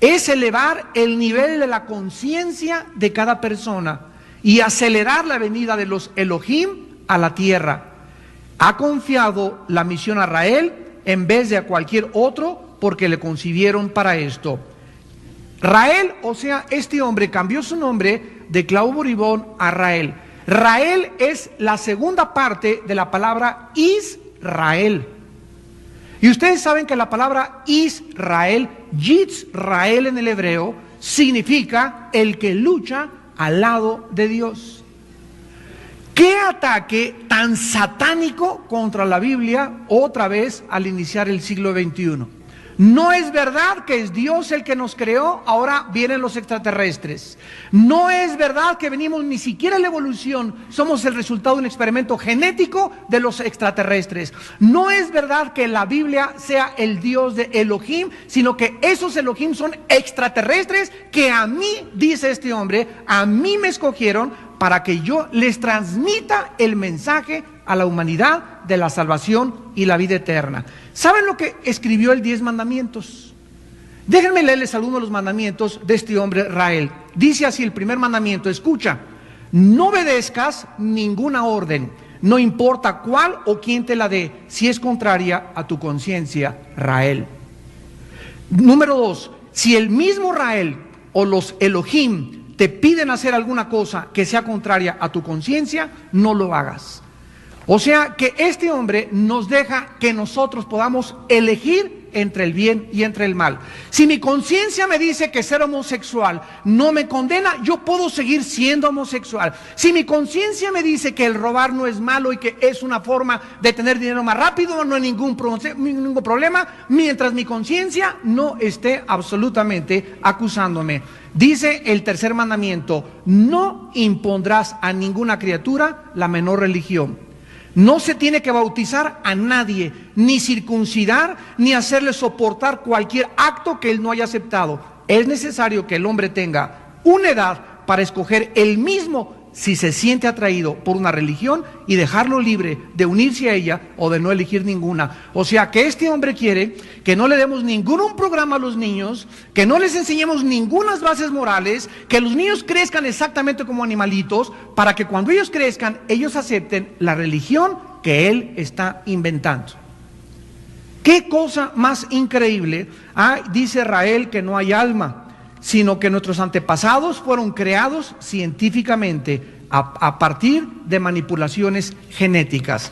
es elevar el nivel de la conciencia de cada persona y acelerar la venida de los Elohim a la tierra. Ha confiado la misión a Rael en vez de a cualquier otro porque le concibieron para esto. Rael, o sea, este hombre cambió su nombre de Claude Bourdillon a Rael. Rael es la segunda parte de la palabra Israel. Y ustedes saben que la palabra Israel, Yitzrael en el hebreo, significa el que lucha al lado de Dios. ¿Qué ataque tan satánico contra la Biblia otra vez al iniciar el siglo XXI? No es verdad que es Dios el que nos creó, ahora vienen los extraterrestres. No es verdad que venimos ni siquiera en la evolución, somos el resultado de un experimento genético de los extraterrestres. No es verdad que la Biblia sea el Dios de Elohim, sino que esos Elohim son extraterrestres que a mí, dice este hombre, a mí me escogieron para que yo les transmita el mensaje a la humanidad de la salvación y la vida eterna. ¿Saben lo que escribió el 10 mandamientos? Déjenme leerles algunos de los mandamientos de este hombre Rael. Dice así el primer mandamiento, escucha, no obedezcas ninguna orden, no importa cuál o quién te la dé, si es contraria a tu conciencia, Rael. Número 2, si el mismo Rael o los Elohim te piden hacer alguna cosa que sea contraria a tu conciencia, no lo hagas. O sea que este hombre nos deja que nosotros podamos elegir entre el bien y entre el mal. Si mi conciencia me dice que ser homosexual no me condena, yo puedo seguir siendo homosexual. Si mi conciencia me dice que el robar no es malo y que es una forma de tener dinero más rápido, no hay ningún problema, mientras mi conciencia no esté absolutamente acusándome. Dice el tercer mandamiento, no impondrás a ninguna criatura la menor religión. No se tiene que bautizar a nadie, ni circuncidar, ni hacerle soportar cualquier acto que él no haya aceptado. Es necesario que el hombre tenga una edad para escoger él mismo si se siente atraído por una religión y dejarlo libre de unirse a ella o de no elegir ninguna. O sea que este hombre quiere que no le demos ningún programa a los niños, que no les enseñemos ninguna bases morales, que los niños crezcan exactamente como animalitos, para que cuando ellos crezcan, ellos acepten la religión que él está inventando. ¿Qué cosa más increíble? Dice Rael que no hay alma, sino que nuestros antepasados fueron creados científicamente a partir de manipulaciones genéticas.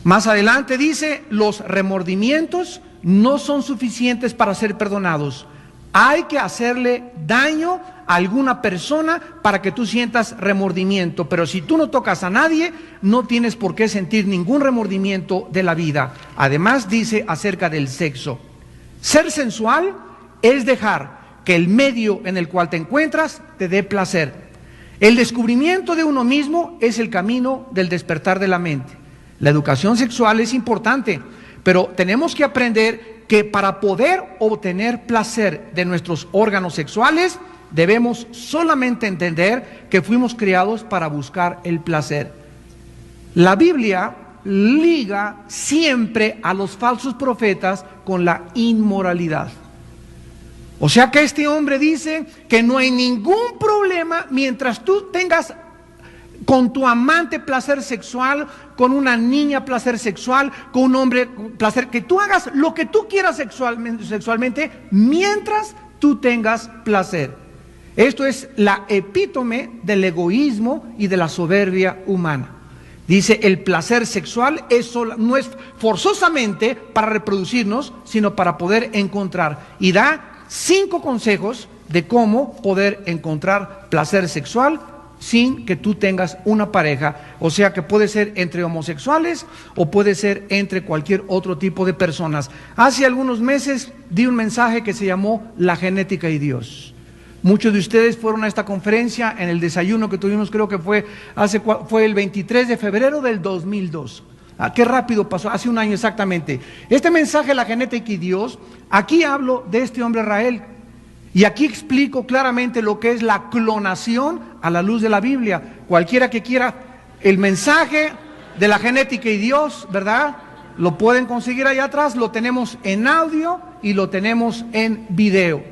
Más adelante dice, los remordimientos no son suficientes para ser perdonados. Hay que hacerle daño a alguna persona para que tú sientas remordimiento, pero si tú no tocas a nadie, no tienes por qué sentir ningún remordimiento de la vida. Además dice acerca del sexo, ser sensual es dejar que el medio en el cual te encuentras te dé placer. El descubrimiento de uno mismo es el camino del despertar de la mente. La educación sexual es importante, pero tenemos que aprender que para poder obtener placer de nuestros órganos sexuales, debemos solamente entender que fuimos creados para buscar el placer. La Biblia liga siempre a los falsos profetas con la inmoralidad. O sea que este hombre dice que no hay ningún problema mientras tú tengas con tu amante placer sexual, con una niña placer sexual, con un hombre placer, que tú hagas lo que tú quieras sexualmente mientras tú tengas placer. Esto es la epítome del egoísmo y de la soberbia humana. Dice, el placer sexual no es forzosamente para reproducirnos, sino para poder encontrar. Y da 5 consejos de cómo poder encontrar placer sexual sin que tú tengas una pareja. O sea que puede ser entre homosexuales o puede ser entre cualquier otro tipo de personas. Hace algunos meses di un mensaje que se llamó La genética y Dios. Muchos de ustedes fueron a esta conferencia en el desayuno que tuvimos, creo que fue el 23 de febrero del 2002. Qué rápido pasó, hace un año exactamente. Este mensaje, La genética y Dios, aquí hablo de este hombre Rael. Y aquí explico claramente lo que es la clonación a la luz de la Biblia. Cualquiera que quiera el mensaje de La genética y Dios, ¿verdad? Lo pueden conseguir allá atrás, lo tenemos en audio y lo tenemos en video.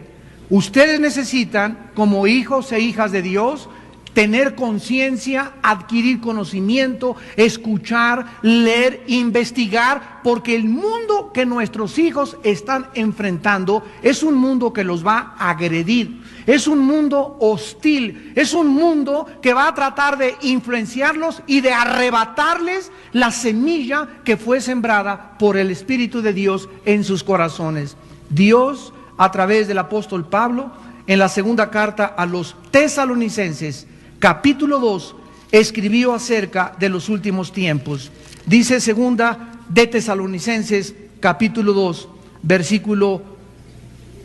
Ustedes necesitan, como hijos e hijas de Dios, tener conciencia, adquirir conocimiento, escuchar, leer, investigar, porque el mundo que nuestros hijos están enfrentando es un mundo que los va a agredir, es un mundo hostil, es un mundo que va a tratar de influenciarlos y de arrebatarles la semilla que fue sembrada por el Espíritu de Dios en sus corazones. Dios, a través del apóstol Pablo, en la segunda carta a los Tesalonicenses, capítulo 2, escribió acerca de los últimos tiempos. Dice segunda de Tesalonicenses, capítulo 2, versículo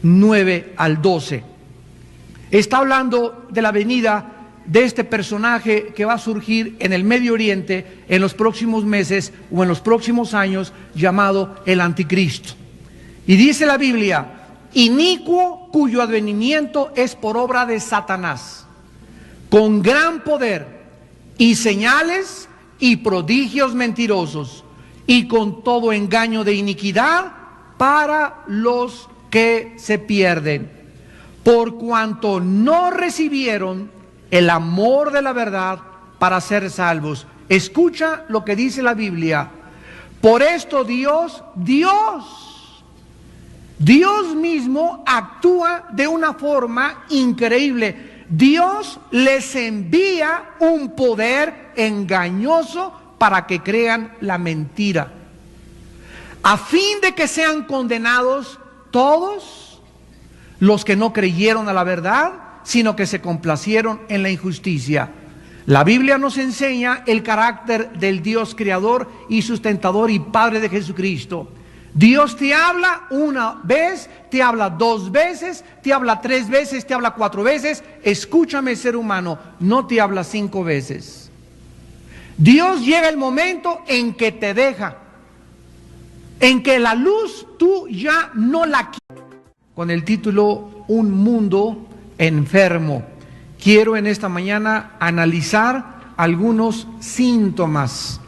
9 al 12. Está hablando de la venida de este personaje que va a surgir en el Medio Oriente en los próximos meses o en los próximos años, llamado el Anticristo. Y dice la Biblia, inicuo cuyo advenimiento es por obra de Satanás, con gran poder y señales y prodigios mentirosos, y con todo engaño de iniquidad para los que se pierden, por cuanto no recibieron el amor de la verdad para ser salvos. Escucha lo que dice la Biblia. Por esto Dios mismo actúa de una forma increíble. Dios les envía un poder engañoso para que crean la mentira, a fin de que sean condenados todos los que no creyeron a la verdad, sino que se complacieron en la injusticia. La Biblia nos enseña el carácter del Dios creador y sustentador y Padre de Jesucristo. Dios te habla una vez, te habla 2 veces, te habla 3 veces, te habla 4 veces. Escúchame, ser humano, no te habla 5 veces. Dios llega el momento en que te deja, en que la luz tú ya no la quieres. Con el título Un mundo enfermo, quiero en esta mañana analizar algunos síntomas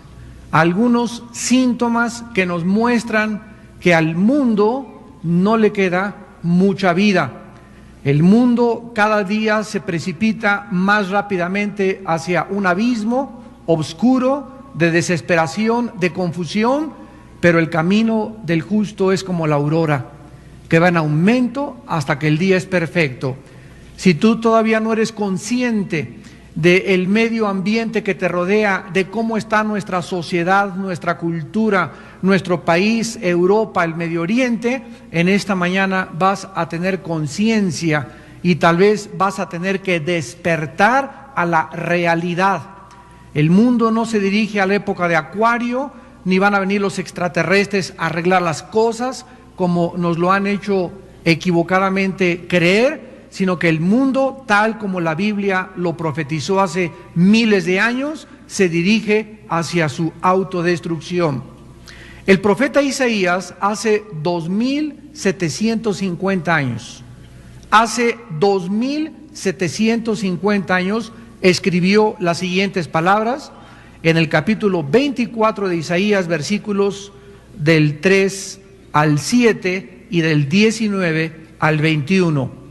que nos muestran que al mundo no le queda mucha vida. El mundo cada día se precipita más rápidamente hacia un abismo oscuro de desesperación, de confusión, pero el camino del justo es como la aurora, que va en aumento hasta que el día es perfecto. Si tú todavía no eres consciente del medio ambiente que te rodea, de cómo está nuestra sociedad, nuestra cultura, nuestro país, Europa, el Medio Oriente, en esta mañana vas a tener conciencia y tal vez vas a tener que despertar a la realidad. El mundo no se dirige a la época de Acuario, ni van a venir los extraterrestres a arreglar las cosas como nos lo han hecho equivocadamente creer, sino que el mundo, tal como la Biblia lo profetizó hace miles de años, se dirige hacia su autodestrucción. El profeta Isaías hace 2750 años, hace 2750 años escribió las siguientes palabras en el capítulo 24 de Isaías, versículos del 3 al 7 y del 19 al 21.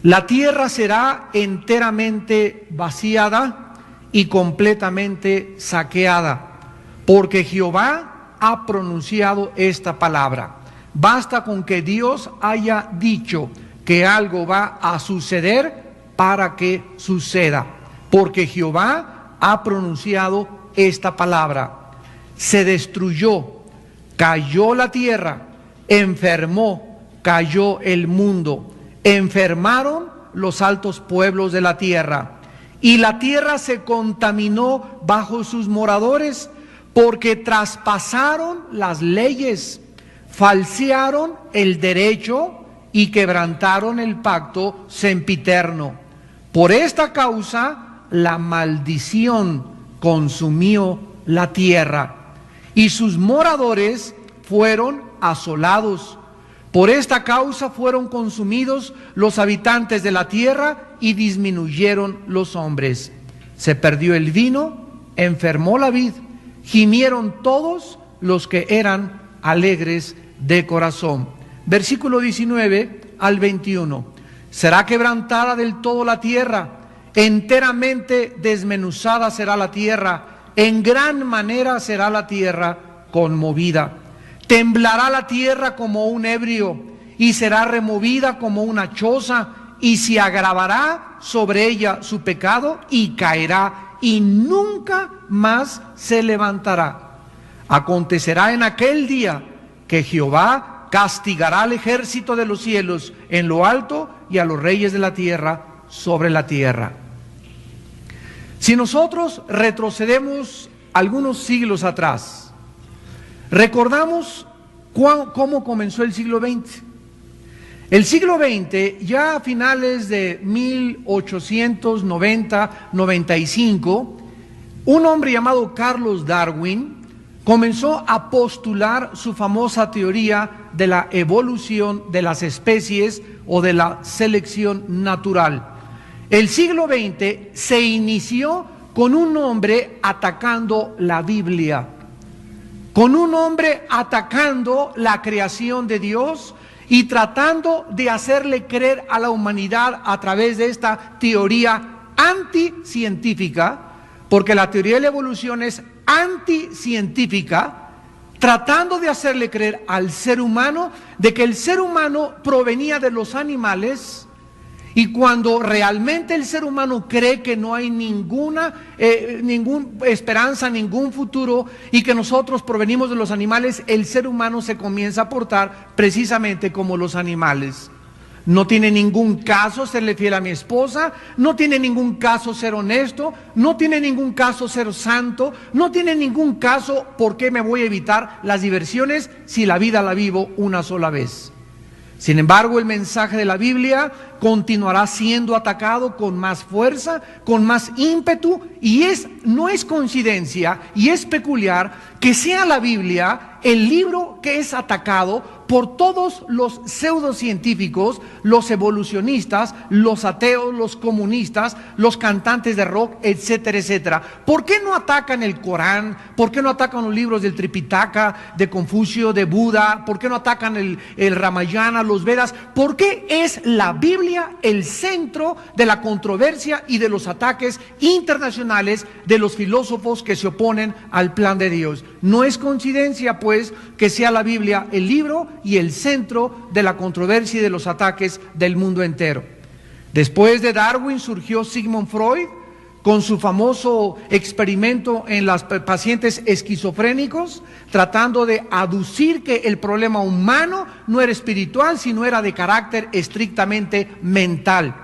La tierra será enteramente vaciada y completamente saqueada, porque Jehová ha pronunciado esta palabra. Basta con que Dios haya dicho que algo va a suceder para que suceda, porque Jehová ha pronunciado esta palabra. Se destruyó, cayó la tierra, enfermó, cayó el mundo, enfermaron los altos pueblos de la tierra, y la tierra se contaminó bajo sus moradores, porque traspasaron las leyes, falsearon el derecho y quebrantaron el pacto sempiterno. Por esta causa la maldición consumió la tierra y sus moradores fueron asolados. Por esta causa fueron consumidos los habitantes de la tierra y disminuyeron los hombres. Se perdió el vino, enfermó la vid, gimieron todos los que eran alegres de corazón. Versículo 19 al 21. Será quebrantada del todo la tierra, enteramente desmenuzada será la tierra, en gran manera será la tierra conmovida. Temblará la tierra como un ebrio, y será removida como una choza, y se agravará sobre ella su pecado, y caerá, y nunca más se levantará. Acontecerá en aquel día que Jehová castigará al ejército de los cielos en lo alto y a los reyes de la tierra sobre la tierra. Si nosotros retrocedemos algunos siglos atrás, recordamos cómo comenzó el siglo XX. El siglo XX, ya a finales de 1890-95, un hombre llamado Carlos Darwin comenzó a postular su famosa teoría de la evolución de las especies o de la selección natural. El siglo XX se inició con un hombre atacando la Biblia, con un hombre atacando la creación de Dios y tratando de hacerle creer a la humanidad a través de esta teoría anticientífica, porque la teoría de la evolución es anticientífica, tratando de hacerle creer al ser humano de que el ser humano provenía de los animales, y cuando realmente el ser humano cree que no hay ninguna esperanza, ningún futuro, y que nosotros provenimos de los animales, el ser humano se comienza a portar precisamente como los animales. No tiene ningún caso serle fiel a mi esposa, no tiene ningún caso ser honesto, no tiene ningún caso ser santo, no tiene ningún caso por qué me voy a evitar las diversiones si la vida la vivo una sola vez. Sin embargo, el mensaje de la Biblia continuará siendo atacado con más fuerza, con más ímpetu, y no es coincidencia y es peculiar que sea la Biblia el libro que es atacado por todos los pseudocientíficos, los evolucionistas, los ateos, los comunistas, los cantantes de rock, etcétera, etcétera. ¿Por qué no atacan el Corán? ¿Por qué no atacan los libros del Tripitaka, de Confucio, de Buda? ¿Por qué no atacan el Ramayana, los Vedas? ¿Por qué es la Biblia el centro de la controversia y de los ataques internacionales de los filósofos que se oponen al plan de Dios? No es coincidencia, pues, que sea la Biblia el libro y el centro de la controversia y de los ataques del mundo entero. Después de Darwin surgió Sigmund Freud con su famoso experimento en los pacientes esquizofrénicos, tratando de aducir que el problema humano no era espiritual, sino era de carácter estrictamente mental.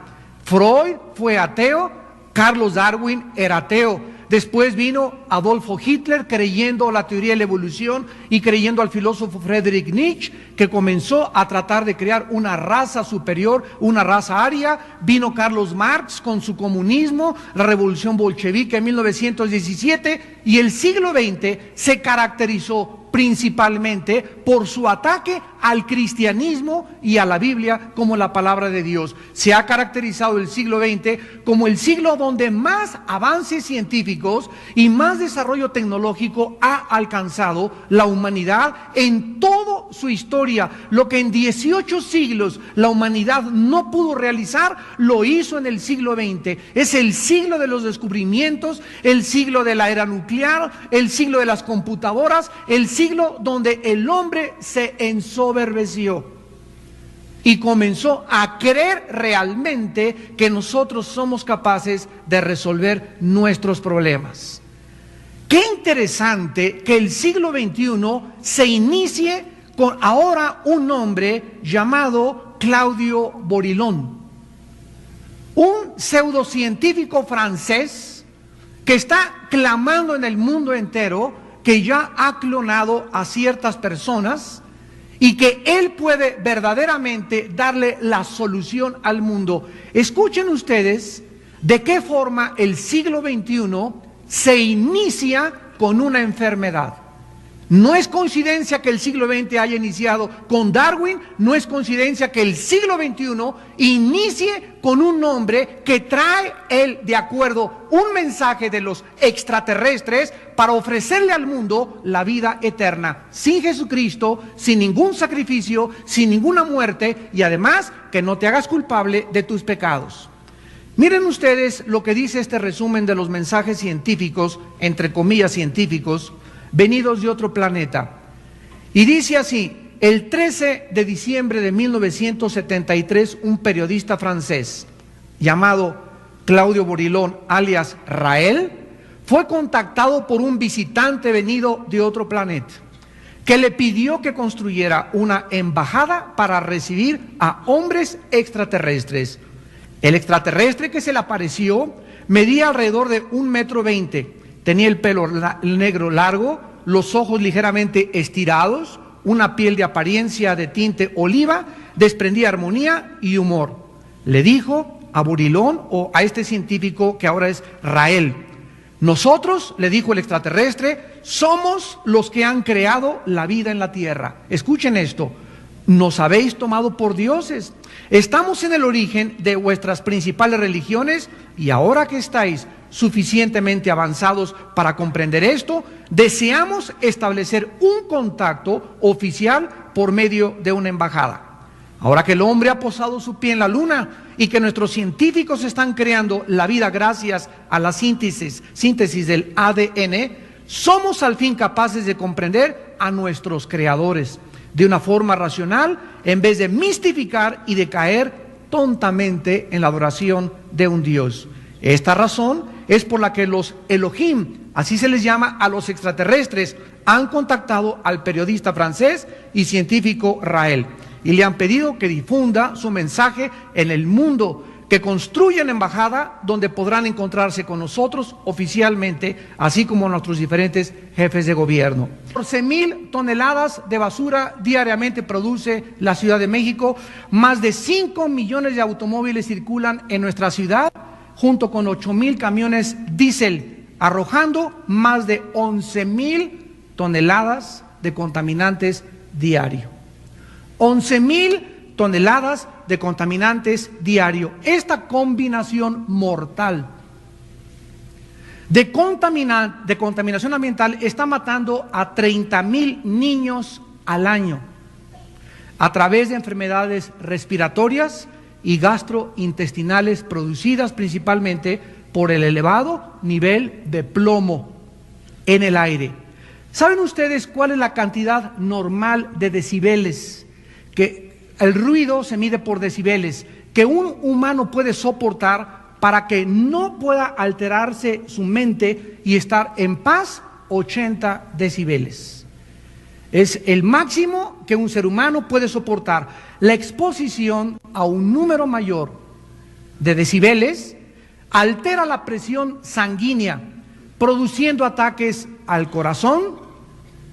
Freud fue ateo, Carlos Darwin era ateo. Después vino Adolfo Hitler, creyendo la teoría de la evolución y creyendo al filósofo Friedrich Nietzsche, que comenzó a tratar de crear una raza superior, una raza aria. Vino Carlos Marx con su comunismo, la revolución bolchevique en 1917, y el siglo XX se caracterizó principalmente por su ataque al cristianismo y a la Biblia como la palabra de Dios. Se ha caracterizado el siglo XX como el siglo donde más avances científicos y más desarrollo tecnológico ha alcanzado la humanidad en toda su historia. Lo que en 18 siglos la humanidad no pudo realizar, lo hizo en el siglo XX. Es el siglo de los descubrimientos, el siglo de la era nuclear, el siglo de las computadoras, el siglo donde el hombre se ensoberbeció y comenzó a creer realmente que nosotros somos capaces de resolver nuestros problemas. Qué interesante que el siglo XXI se inicie con ahora un hombre llamado Claudio Borilón, un pseudocientífico francés que está clamando en el mundo entero que ya ha clonado a ciertas personas y que él puede verdaderamente darle la solución al mundo. Escuchen ustedes de qué forma el siglo XXI se inicia con una enfermedad. No es coincidencia que el siglo XX haya iniciado con Darwin, no es coincidencia que el siglo XXI inicie con un hombre que trae él de acuerdo un mensaje de los extraterrestres para ofrecerle al mundo la vida eterna, sin Jesucristo, sin ningún sacrificio, sin ninguna muerte, y además que no te hagas culpable de tus pecados. Miren ustedes lo que dice este resumen de los mensajes científicos, entre comillas científicos, venidos de otro planeta. Y dice así: el 13 de diciembre de 1973, un periodista francés llamado Claudio Borilón, alias Rael, fue contactado por un visitante venido de otro planeta, que le pidió que construyera una embajada para recibir a hombres extraterrestres. El extraterrestre que se le apareció medía alrededor de 1,20 m. Tenía el pelo negro largo, los ojos ligeramente estirados, una piel de apariencia de tinte oliva, desprendía armonía y humor. Le dijo a Borilón, o a este científico que ahora es Rael: nosotros, le dijo el extraterrestre, somos los que han creado la vida en la tierra. Escuchen esto: nos habéis tomado por dioses. Estamos en el origen de vuestras principales religiones, y ahora que estáis suficientemente avanzados para comprender esto, deseamos establecer un contacto oficial por medio de una embajada. Ahora que el hombre ha posado su pie en la luna y que nuestros científicos están creando la vida gracias a la síntesis del ADN, somos al fin capaces de comprender a nuestros creadores de una forma racional, en vez de mistificar y de caer tontamente en la adoración de un Dios. Esta razón es por la que los Elohim, así se les llama a los extraterrestres, han contactado al periodista francés y científico Rael y le han pedido que difunda su mensaje en el mundo, que construya una embajada donde podrán encontrarse con nosotros oficialmente, así como nuestros diferentes jefes de gobierno. 14,000 toneladas de basura diariamente produce la Ciudad de México. Más de 5 millones de automóviles circulan en nuestra ciudad, junto con 8,000 camiones diésel, arrojando más de 11,000 toneladas de contaminantes diario. 11,000 toneladas de contaminantes diario. Esta combinación mortal de contaminación ambiental está matando a 30,000 niños al año a través de enfermedades respiratorias y gastrointestinales producidas principalmente por el elevado nivel de plomo en el aire. ¿Saben ustedes cuál es la cantidad normal de decibeles? Que el ruido se mide por decibeles, que un humano puede soportar para que no pueda alterarse su mente y estar en paz. 80 decibeles. Es el máximo que un ser humano puede soportar. La exposición a un número mayor de decibeles altera la presión sanguínea, produciendo ataques al corazón,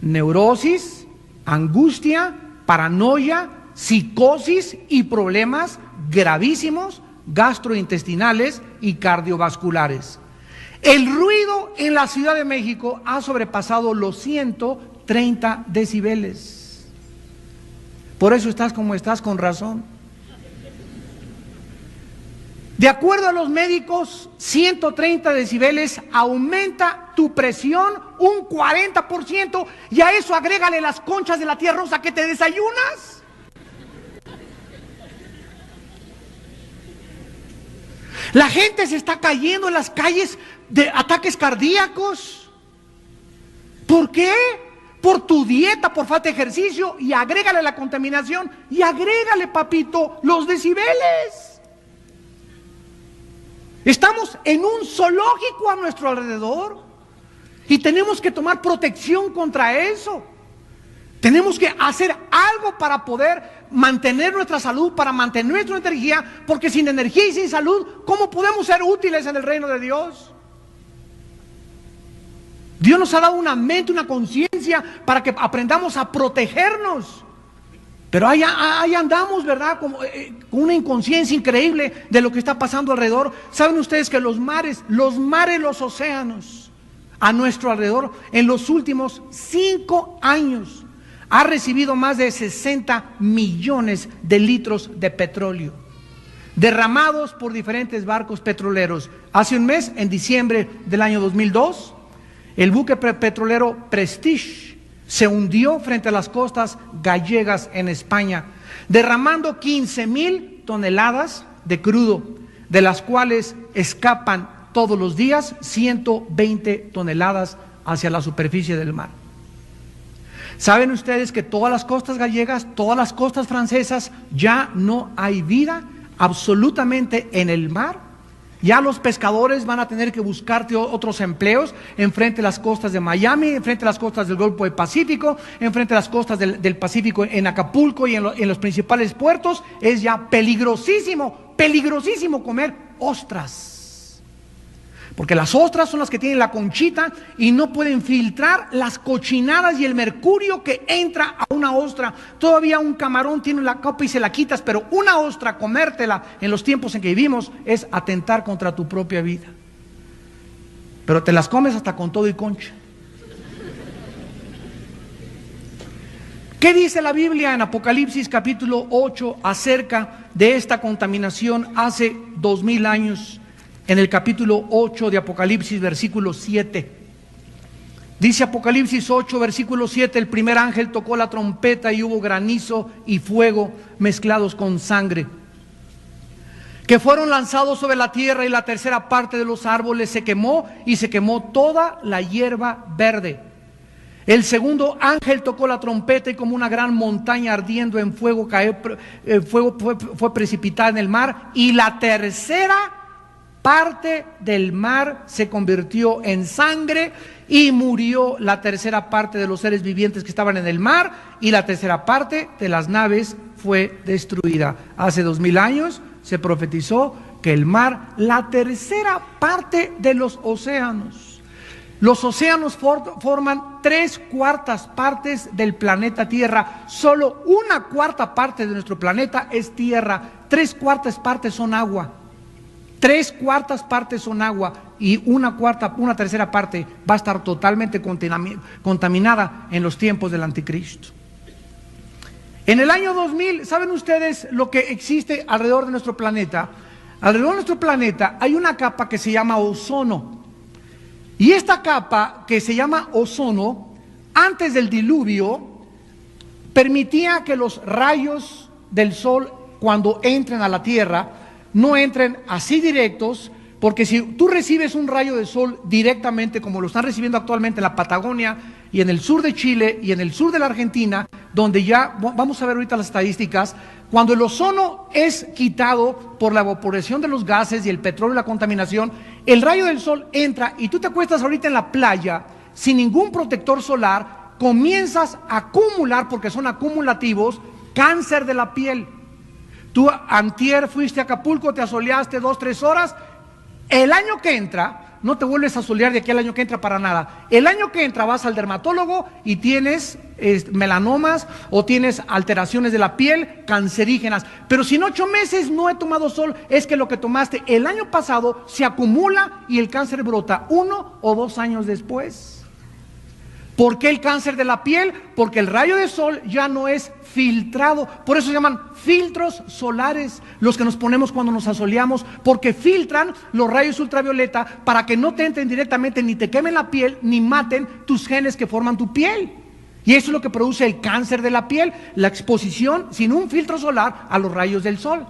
neurosis, angustia, paranoia, psicosis y problemas gravísimos gastrointestinales y cardiovasculares. El ruido en la Ciudad de México ha sobrepasado los 130 decibeles. Por eso estás como estás, con razón. De acuerdo a los médicos, 130 decibeles aumenta tu presión un 40%, y a eso agrégale las conchas de la tía Rosa que te desayunas. La gente se está cayendo en las calles de ataques cardíacos. ¿Por qué? Por tu dieta, por falta de ejercicio, y agrégale la contaminación, y agrégale, papito, los decibeles. Estamos en un zoológico a nuestro alrededor y tenemos que tomar protección contra eso. Tenemos que hacer algo para poder mantener nuestra salud, para mantener nuestra energía, porque sin energía y sin salud, ¿cómo podemos ser útiles en el reino de Dios? Dios nos ha dado una mente, una conciencia para que aprendamos a protegernos. Pero ahí andamos, ¿verdad? Con una inconsciencia increíble de lo que está pasando alrededor. ¿Saben ustedes que los mares, los océanos a nuestro alrededor, en los últimos 5 años, ha recibido más de 60 millones de litros de petróleo, derramados por diferentes barcos petroleros? Hace un mes, en diciembre del año 2002, el buque petrolero Prestige se hundió frente a las costas gallegas en España, derramando 15,000 toneladas de crudo, de las cuales escapan todos los días 120 toneladas hacia la superficie del mar. ¿Saben ustedes que todas las costas gallegas, todas las costas francesas, ya no hay vida absolutamente en el mar? Ya los pescadores van a tener que buscarte otros empleos enfrente de las costas de Miami, enfrente de las costas del Golfo del Pacífico, enfrente de las costas del Pacífico, en Acapulco y en los principales puertos. Es ya peligrosísimo, peligrosísimo comer ostras. Porque las ostras son las que tienen la conchita y no pueden filtrar las cochinadas y el mercurio que entra a una ostra. Todavía un camarón tiene la copa y se la quitas, pero una ostra, comértela en los tiempos en que vivimos, es atentar contra tu propia vida. Pero te las comes hasta con todo y concha. ¿Qué dice la Biblia en Apocalipsis capítulo 8 acerca de esta contaminación hace 2000 años? En el capítulo 8 de Apocalipsis, versículo 7. Dice Apocalipsis 8, versículo 7, el primer ángel tocó la trompeta y hubo granizo y fuego mezclados con sangre, que fueron lanzados sobre la tierra, y la tercera parte de los árboles se quemó, y se quemó toda la hierba verde. El segundo ángel tocó la trompeta, y como una gran montaña ardiendo en fuego, fue precipitada en el mar, y la tercera parte del mar se convirtió en sangre, y murió la tercera parte de los seres vivientes que estaban en el mar, y la tercera parte de las naves fue destruida. Hace 2000 años se profetizó que el mar, la tercera parte de los océanos forman 3/4 partes del planeta Tierra. Solo 1/4 parte de nuestro planeta es tierra, 3/4 partes son agua. 3/4 partes son agua, y una tercera parte va a estar totalmente contaminada en los tiempos del anticristo. En el año 2000, ¿saben ustedes lo que existe alrededor de nuestro planeta? Alrededor de nuestro planeta hay una capa que se llama ozono. Y esta capa que se llama ozono, antes del diluvio, permitía que los rayos del sol, cuando entren a la Tierra, no entren así directos, porque si tú recibes un rayo de sol directamente, como lo están recibiendo actualmente en la Patagonia y en el sur de Chile y en el sur de la Argentina, donde ya vamos a ver ahorita las estadísticas, cuando el ozono es quitado por la evaporación de los gases y el petróleo y la contaminación, el rayo del sol entra, y tú te acuestas ahorita en la playa sin ningún protector solar, comienzas a acumular, porque son acumulativos, cáncer de la piel. Tú antier fuiste a Acapulco, te asoleaste 2-3 horas. El año que entra no te vuelves a solear de aquí al año que entra para nada. El año que entra vas al dermatólogo y tienes melanomas o tienes alteraciones de la piel cancerígenas. Pero si en 8 meses no he tomado sol, es que lo que tomaste el año pasado se acumula y el cáncer brota 1 o 2 años después. ¿Por qué el cáncer de la piel? Porque el rayo de sol ya no es filtrado. Por eso se llaman filtros solares, los que nos ponemos cuando nos asoleamos, porque filtran los rayos ultravioleta para que no te entren directamente, ni te quemen la piel, ni maten tus genes que forman tu piel. Y eso es lo que produce el cáncer de la piel, la exposición sin un filtro solar a los rayos del sol.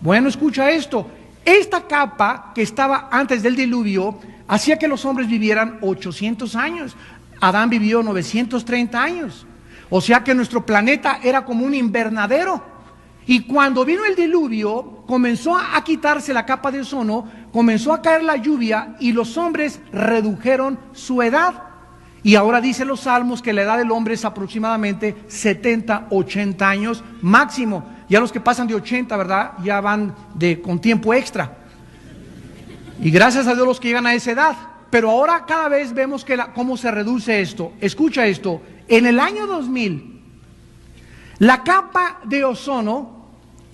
Bueno, escucha esto. Esta capa que estaba antes del diluvio hacía que los hombres vivieran 800 años. Adán vivió 930 años. O sea que nuestro planeta era como un invernadero. Y cuando vino el diluvio, comenzó a quitarse la capa de ozono, comenzó a caer la lluvia y los hombres redujeron su edad. Y ahora dicen los salmos que la edad del hombre es aproximadamente 70, 80 años máximo. Ya los que pasan de 80, ¿verdad? Ya van con tiempo extra. Y gracias a Dios los que llegan a esa edad. Pero ahora cada vez vemos cómo se reduce esto. Escucha esto. En el año 2000, la capa de ozono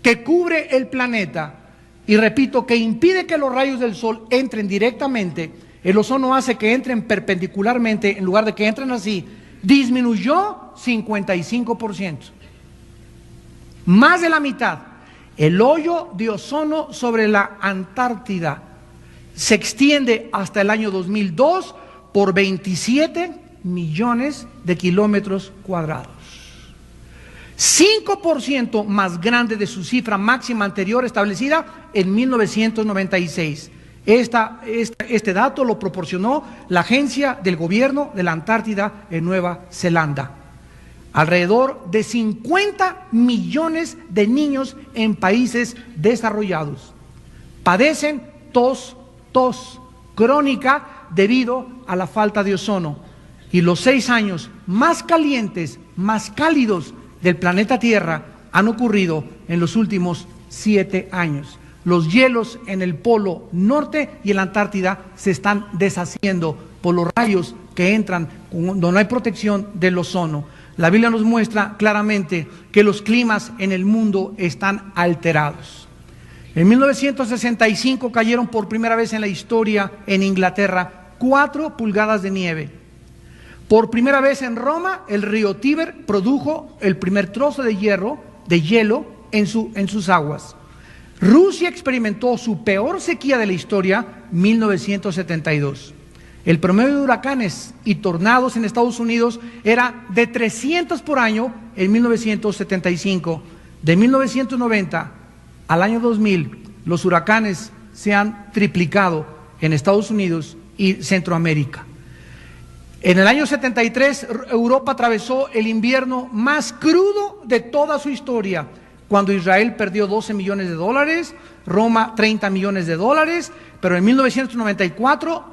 que cubre el planeta, y repito, que impide que los rayos del sol entren directamente, el ozono hace que entren perpendicularmente en lugar de que entren así, disminuyó 55%. Más de la mitad. El hoyo de ozono sobre la Antártida se extiende hasta el año 2002 por 27 millones de kilómetros cuadrados. 5% más grande de su cifra máxima anterior establecida en 1996. Este dato lo proporcionó la agencia del gobierno de la Antártida en Nueva Zelanda. Alrededor de 50 millones de niños en países desarrollados padecen tos crónica debido a la falta de ozono. Y los 6 años más calientes, más cálidos del planeta Tierra han ocurrido en los últimos 7 años. Los hielos en el Polo Norte y en la Antártida se están deshaciendo por los rayos que entran cuando no hay protección del ozono. La Biblia nos muestra claramente que los climas en el mundo están alterados. En 1965 cayeron por primera vez en la historia en Inglaterra 4 pulgadas de nieve. Por primera vez en Roma, el río Tíber produjo el primer trozo de hielo en sus aguas. Rusia experimentó su peor sequía de la historia, 1972. El promedio de huracanes y tornados en Estados Unidos era de 300 por año en 1975. De 1990 al año 2000, los huracanes se han triplicado en Estados Unidos y Centroamérica. En el año 73, Europa atravesó el invierno más crudo de toda su historia, cuando Israel perdió 12 millones de dólares, Roma 30 millones de dólares, pero en 1994